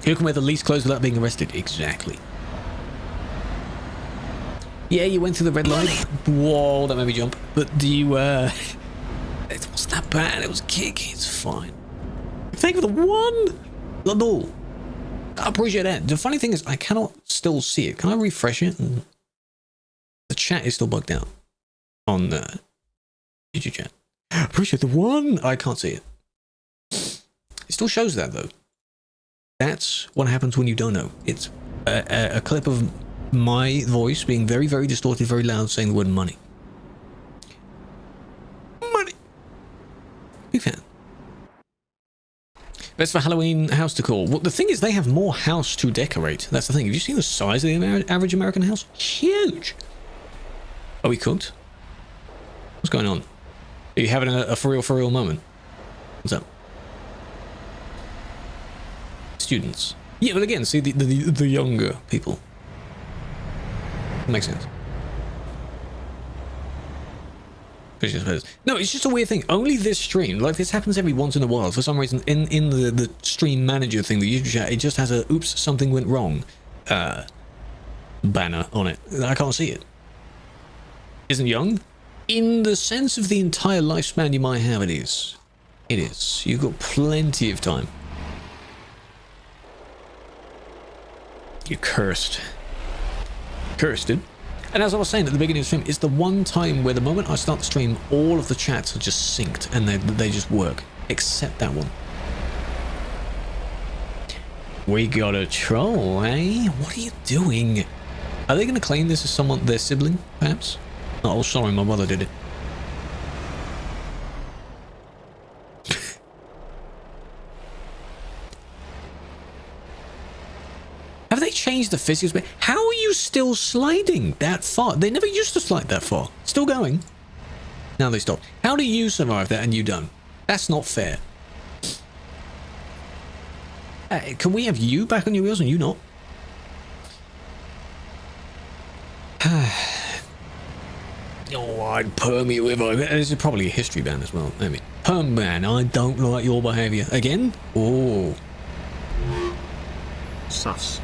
You can wear the least clothes without being arrested. Exactly. Yeah, you went through the red light. Whoa, that made me jump. But do you, it wasn't that bad. It was a kick. It's fine. Thank you for the one. No. I appreciate that. The funny thing is, I cannot still see it. Can I refresh it? And the chat is still bugged out on YouTube chat. I appreciate the one. I can't see it. It still shows that, though. That's what happens when you don't know. It's a clip of my voice being very, very distorted, very loud, saying the word money. Money. Big fan. Best for Halloween house decor. Well, the thing is, they have more house to decorate. That's the thing. Have you seen the size of the average American house? Huge. Are we cooked? What's going on? Are you having a for real moment? What's up? Students. Yeah, but again, see the younger people. Makes sense. No, it's just a weird thing. Only this stream, like this happens every once in a while. For some reason, in the stream manager thing, the YouTube chat, it just has a "oops, something went wrong" banner on it. I can't see it. Isn't young? In the sense of the entire lifespan you might have, it is. It is. You've got plenty of time. You're cursed. Cursed, dude. And as I was saying at the beginning of the stream, it's the one time where the moment I start the stream, all of the chats are just synced and they just work. Except that one. We got a troll, eh? What are you doing? Are they going to claim this as someone, their sibling, perhaps? Oh, sorry, my mother did it. Have they changed the physics? How are you still sliding that far? They never used to slide that far. Still going. Now they stopped. How do you survive that and you don't? That's not fair. Can we have you back on your wheels and you not? Oh, I'd perm you if I... This is probably a history ban as well. I mean, perm ban. I don't like your behaviour. Again? Oh. Sus.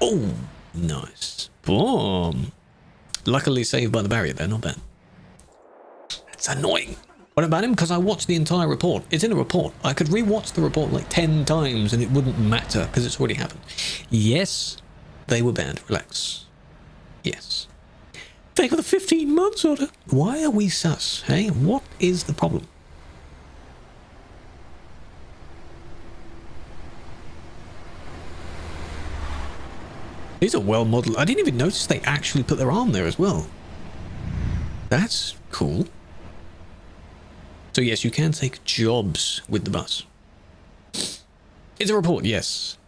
Oh, nice. Boom. Luckily saved by the barrier there, not bad. It's annoying. What about him? Because I watched the entire report. It's in a report. I could re-watch the report like 10 times and it wouldn't matter because it's already happened. Yes, they were banned. Relax. Yes. They got the 15 months order. Why are we sus? Hey, what is the problem? These are well modeled. I didn't even notice they actually put their arm there as well. That's cool. So yes, you can take jobs with the bus. It's a report, yes.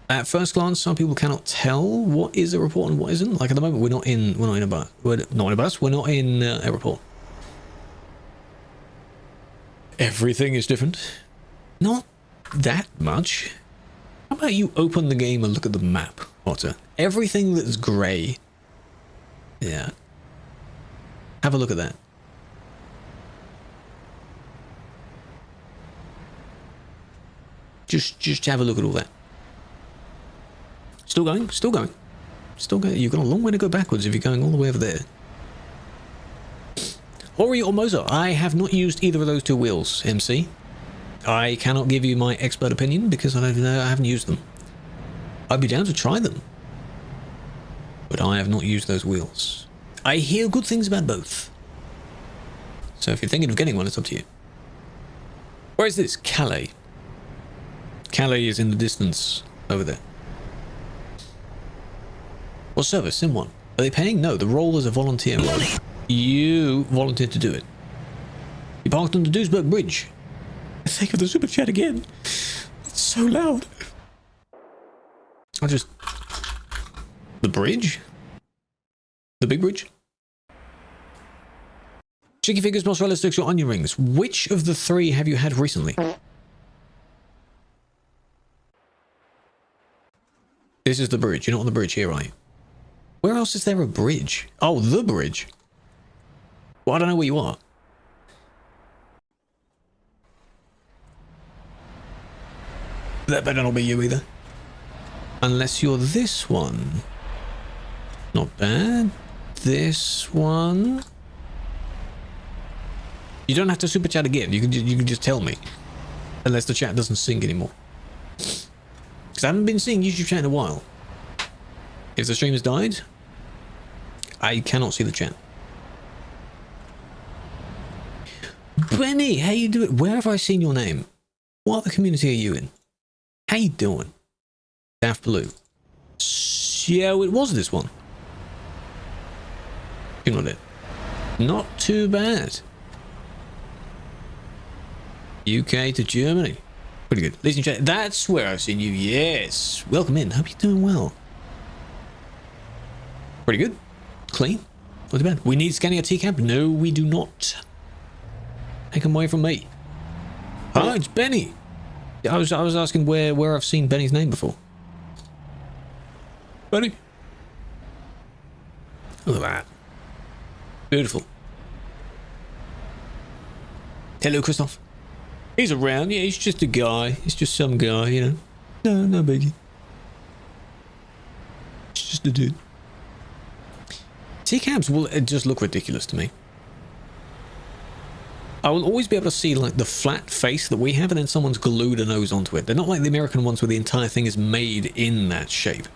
At first glance, some people cannot tell what is a report and what isn't. Like at the moment, we're not in a bus. We're not in a bus. We're not in a report. Everything is different. Not that much. How about you open the game and look at the map, Otter? Everything that's grey. Yeah. Have a look at that. Just have a look at all that. Still going, still going. Still going. You've got a long way to go backwards if you're going all the way over there. Ori or Mozo, I have not used either of those two wheels, MC. I cannot give you my expert opinion because I don't know, I haven't used them. I'd be down to try them. But I have not used those wheels. I hear good things about both. So if you're thinking of getting one, it's up to you. Where is this? Calais. Calais is in the distance over there. What service? Sim 1. Are they paying? No, the role is a volunteer role. You volunteered to do it. You parked on the Duisburg Bridge. Thank you for the super chat again. It's so loud. The bridge? The big bridge? Chicky fingers, mozzarella sticks, or onion rings. Which of the three have you had recently? This is the bridge. You're not on the bridge here, right? Where else is there a bridge? Oh, the bridge. Well, I don't know where you are. That better not be you either. Unless you're this one. Not bad. This one. You don't have to super chat again. You can just tell me. Unless the chat doesn't sync anymore. Because I haven't been seeing YouTube chat in a while. If the stream has died, I cannot see the chat. Benny, how you doing? Where have I seen your name? What other community are you in? How you doing? Daft Blue. So it was this one. You know it. Not too bad. UK to Germany. Pretty good. Ladies and gentlemen, that's where I've seen you. Yes. Welcome in. Hope you're doing well. Pretty good. Clean. Not too bad. We need scanning a TCAP? No, we do not. Take him away from me. Hi, it's Benny. I was asking where I've seen Benny's name before. Benny. Look at that. Beautiful. Hello, Christoph. He's around. Yeah, he's just a guy. He's just some guy, you know. No biggie. It's just a dude. TCABs will just look ridiculous to me. I will always be able to see like the flat face that we have and then someone's glued a nose onto it. They're not like the American ones where the entire thing is made in that shape.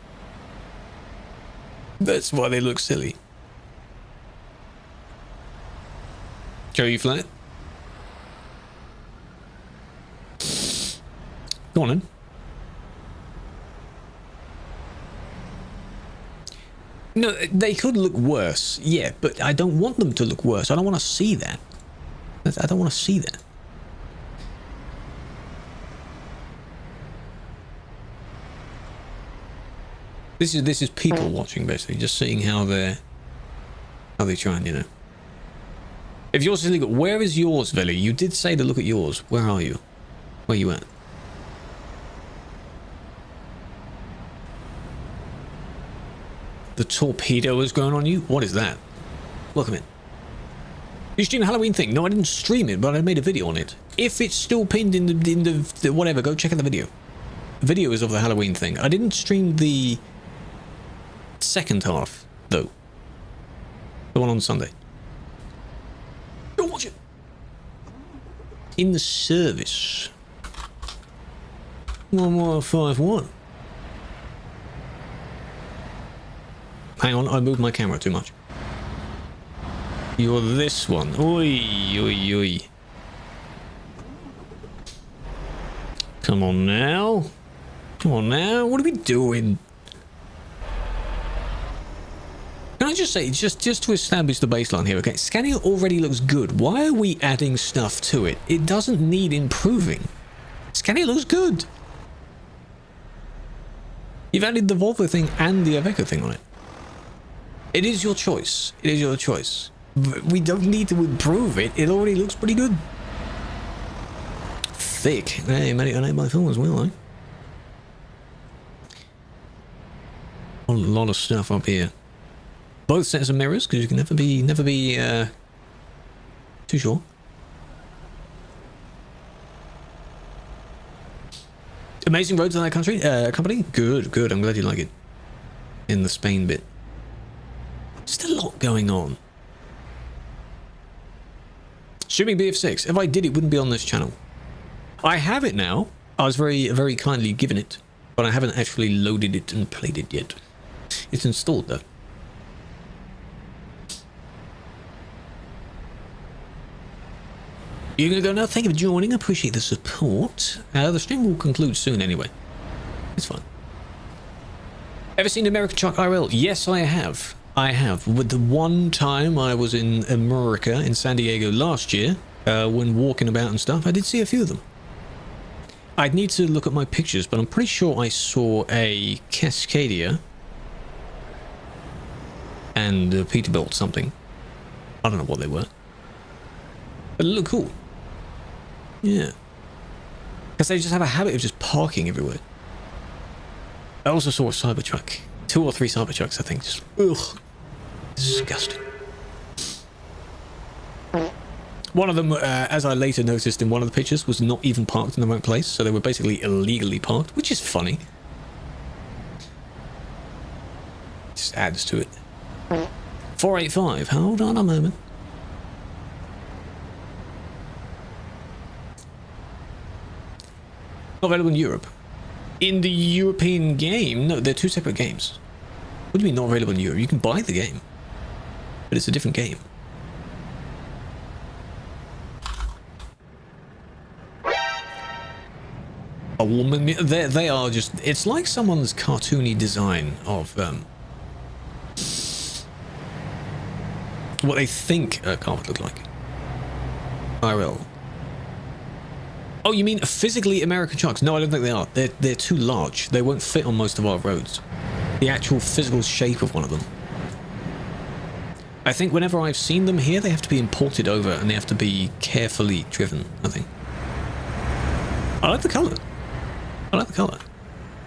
That's why they look silly. Show you flat? Go on then. No, they could look worse, yeah, but I don't want them to look worse. I don't want to see that. I don't want to see that. This is people watching, basically, just seeing how they try and, you know. If yours is illegal, where is yours, Veli? You did say to look at yours. Where are you? Where you at? The torpedo is going on you? What is that? Welcome in. You streamed a Halloween thing? No, I didn't stream it, but I made a video on it. If it's still pinned in the whatever, go check out the video. The video is of the Halloween thing. I didn't stream the second half, though. The one on Sunday. Go watch it. In the service. 1151. Hang on, I moved my camera too much. You're this one. Oi, oi, oi. Come on now. Come on now. What are we doing? Can I just say, just to establish the baseline here, okay? Scania already looks good. Why are we adding stuff to it? It doesn't need improving. Scania looks good. You've added the Volvo thing and the Iveco thing on it. It is your choice. It is your choice. We don't need to improve it. It already looks pretty good. Thick. Hey, made it on 8x4 as well, eh? A lot of stuff up here. Both sets of mirrors, because you can never be too sure. Amazing roads in that company? Good, good. I'm glad you like it. In the Spain bit. Just a lot going on. Streaming BF6. If I did, it wouldn't be on this channel. I have it now. I was very kindly given it, but I haven't actually loaded it and played it yet. It's installed though. You're gonna go now? Thank you for joining. I appreciate the support. The stream will conclude soon anyway. It's fine. Ever seen American Truck IRL? Yes, I have. I have. With the one time I was in America, in San Diego last year, when walking about and stuff, I did see a few of them. I'd need to look at my pictures, but I'm pretty sure I saw a Cascadia and a Peterbilt something. I don't know what they were. But they look cool. Yeah. Because they just have a habit of just parking everywhere. I also saw a Cybertruck. 2 or 3 Cybertrucks, I think. Just, ugh. Disgusting. One of them, as I later noticed in one of the pictures, was not even parked in the right place. So they were basically illegally parked, which is funny. Just adds to it. 485. Hold on a moment. Not available in Europe. In the European game? No, they're 2 separate games. What do you mean not available in Europe? You can buy the game, but it's a different game. A woman? They are just... It's like someone's cartoony design of what they think a car would look like. IRL. Oh, you mean physically American trucks? No, I don't think they are. They're too large. They won't fit on most of our roads. The actual physical shape of one of them. I think whenever I've seen them here, they have to be imported over and they have to be carefully driven, I think. I like the colour. I like the colour.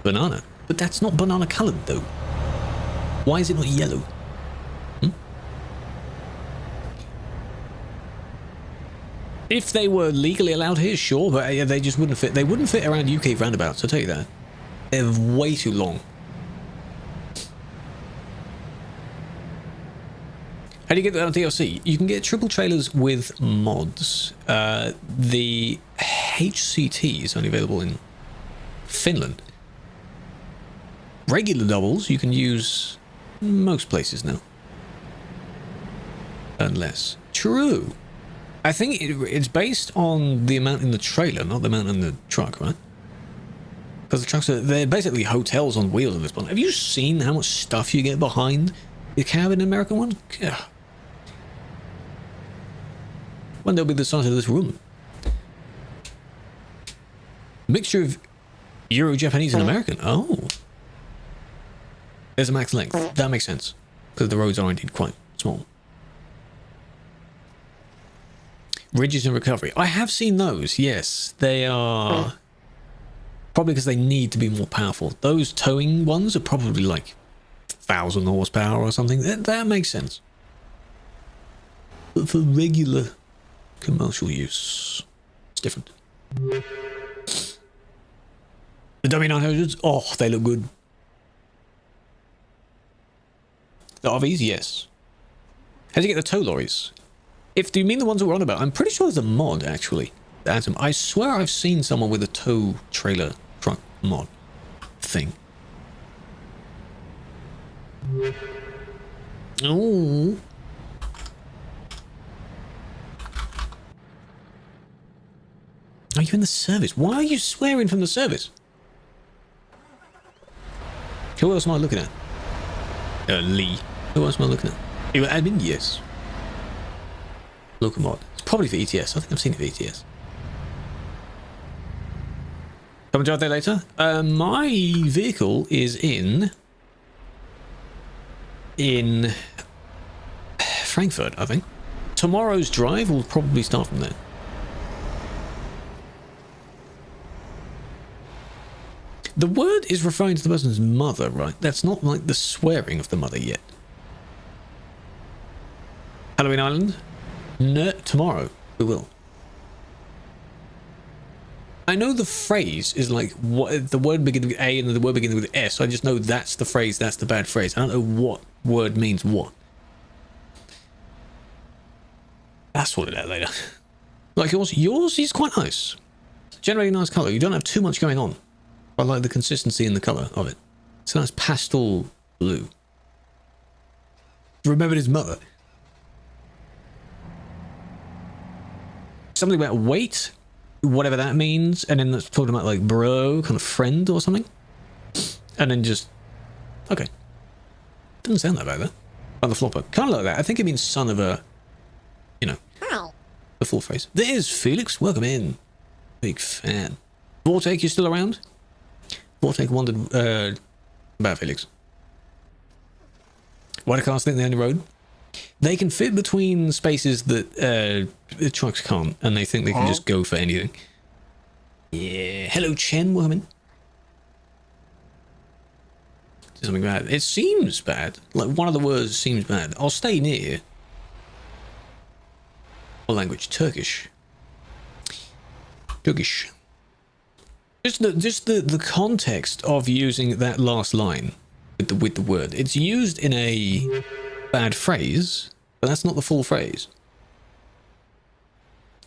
Banana. But that's not banana coloured, though. Why is it not yellow? If they were legally allowed here, sure, but they just wouldn't fit. They wouldn't fit around UK roundabouts, I'll tell you that. They're way too long. How do you get that on DLC? You can get triple trailers with mods. The HCT is only available in Finland. Regular doubles you can use most places now. Unless. True. I think it's based on the amount in the trailer, not the amount in the truck, right? Because the trucks they're basically hotels on wheels at this point. Have you seen how much stuff you get behind The cab in an American one? Yeah. When they'll be the size of this room. Mixture of Euro, Japanese, and American. Oh. There's a max length. That makes sense. Because the roads are indeed quite small. Ridges and recovery. I have seen those, yes. They are... Probably because they need to be more powerful. Those towing ones are probably like 1,000 horsepower or something. That makes sense. But for regular commercial use, it's different. The W900s, oh, they look good. The RVs, yes. How do you get the tow lorries? Do you mean the ones that we're on about? I'm pretty sure there's a mod, actually. I swear I've seen someone with a tow trailer truck mod thing. Oh. Are you in the service? Why are you swearing from the service? Who else am I looking at? Lee. Who else am I looking at? You admin? Yes. Local mod. It's probably for ETS. I think I've seen it for ETS. Come and drive there later. My vehicle is in Frankfurt, I think. Tomorrow's drive will probably start from there. The word is referring to the person's mother, right? That's not like the swearing of the mother yet. Halloween Island? No, tomorrow we will. I know the phrase is like what the word beginning with A and the word beginning with S. So I just know that's the phrase, that's the bad phrase. I don't know what word means what. I'll sort it out later. Like yours is quite nice. Generally nice colour. You don't have too much going on. I like the consistency in the colour of it. It's a nice pastel blue. Remembered his mother. Something about weight, whatever that means, and then that's talking about like bro, kind of friend or something. And then just, okay. Doesn't sound that bad though. On the flopper. Kind of like that. I think it means son of a, you know, the full phrase. There's Felix. Welcome in. Big fan. Vortake, you still around? Vortake wondered about Felix. Why do cars think they're on the road? They can fit between spaces that trucks can't, and they think they can just go for anything. Yeah. Hello, Chen. Welcome in. Something bad. It seems bad. Like one of the words seems bad. I'll stay near. What language? Turkish. Turkish. Just the context of using that last line with the word. It's used in a bad phrase, but that's not the full phrase.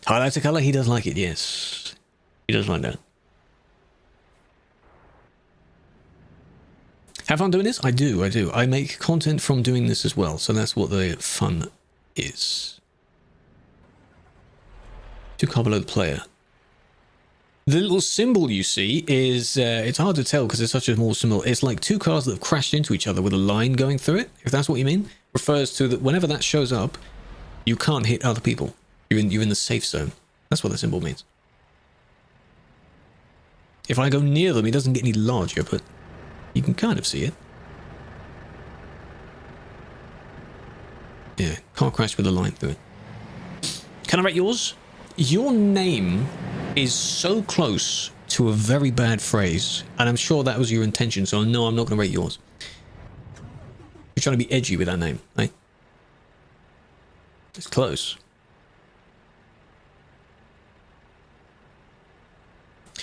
Highlighter color, he does like it, yes. He does like that. Have fun doing this? I do. I make content from doing this as well, so that's what the fun is. To car below the player. The little symbol you see is, it's hard to tell because it's such a small symbol. It's like two cars that have crashed into each other with a line going through it, if that's what you mean. Refers to that whenever that shows up, you can't hit other people. You're in the safe zone. That's what the symbol means. If I go near them, it doesn't get any larger, but you can kind of see it. Yeah, car crash with a line through it. Can I rate yours? Your name is so close to a very bad phrase, and I'm sure that was your intention, so no, I'm not going to rate yours. You're trying to be edgy with that name, eh? It's close.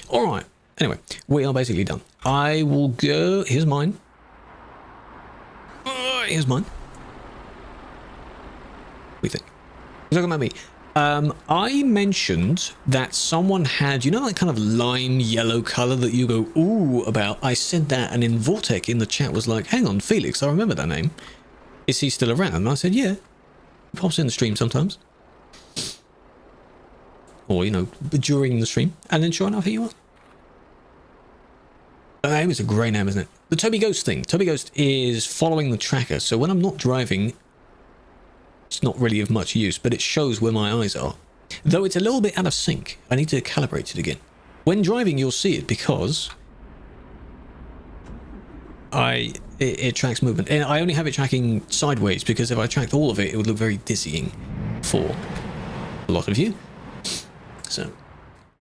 Alright, anyway, we are basically done. I will go... Here's mine. Here's mine. What do you think? You're talking about me. I mentioned that someone had, you know, that kind of lime yellow color that you go, ooh, about. I said that, and then Vortec in the chat was like, hang on, Felix, I remember that name. Is he still around? And I said, yeah. He pops in the stream sometimes. Or, you know, during the stream. And then sure enough, here you are. The name is a great name, isn't it? The Toby Ghost thing. Toby Ghost is following the tracker, so when I'm not driving, it's not really of much use, but it shows where my eyes are. Though it's a little bit out of sync. I need to calibrate it again. When driving, you'll see it because it tracks movement. And I only have it tracking sideways because if I tracked all of it, it would look very dizzying for a lot of you. So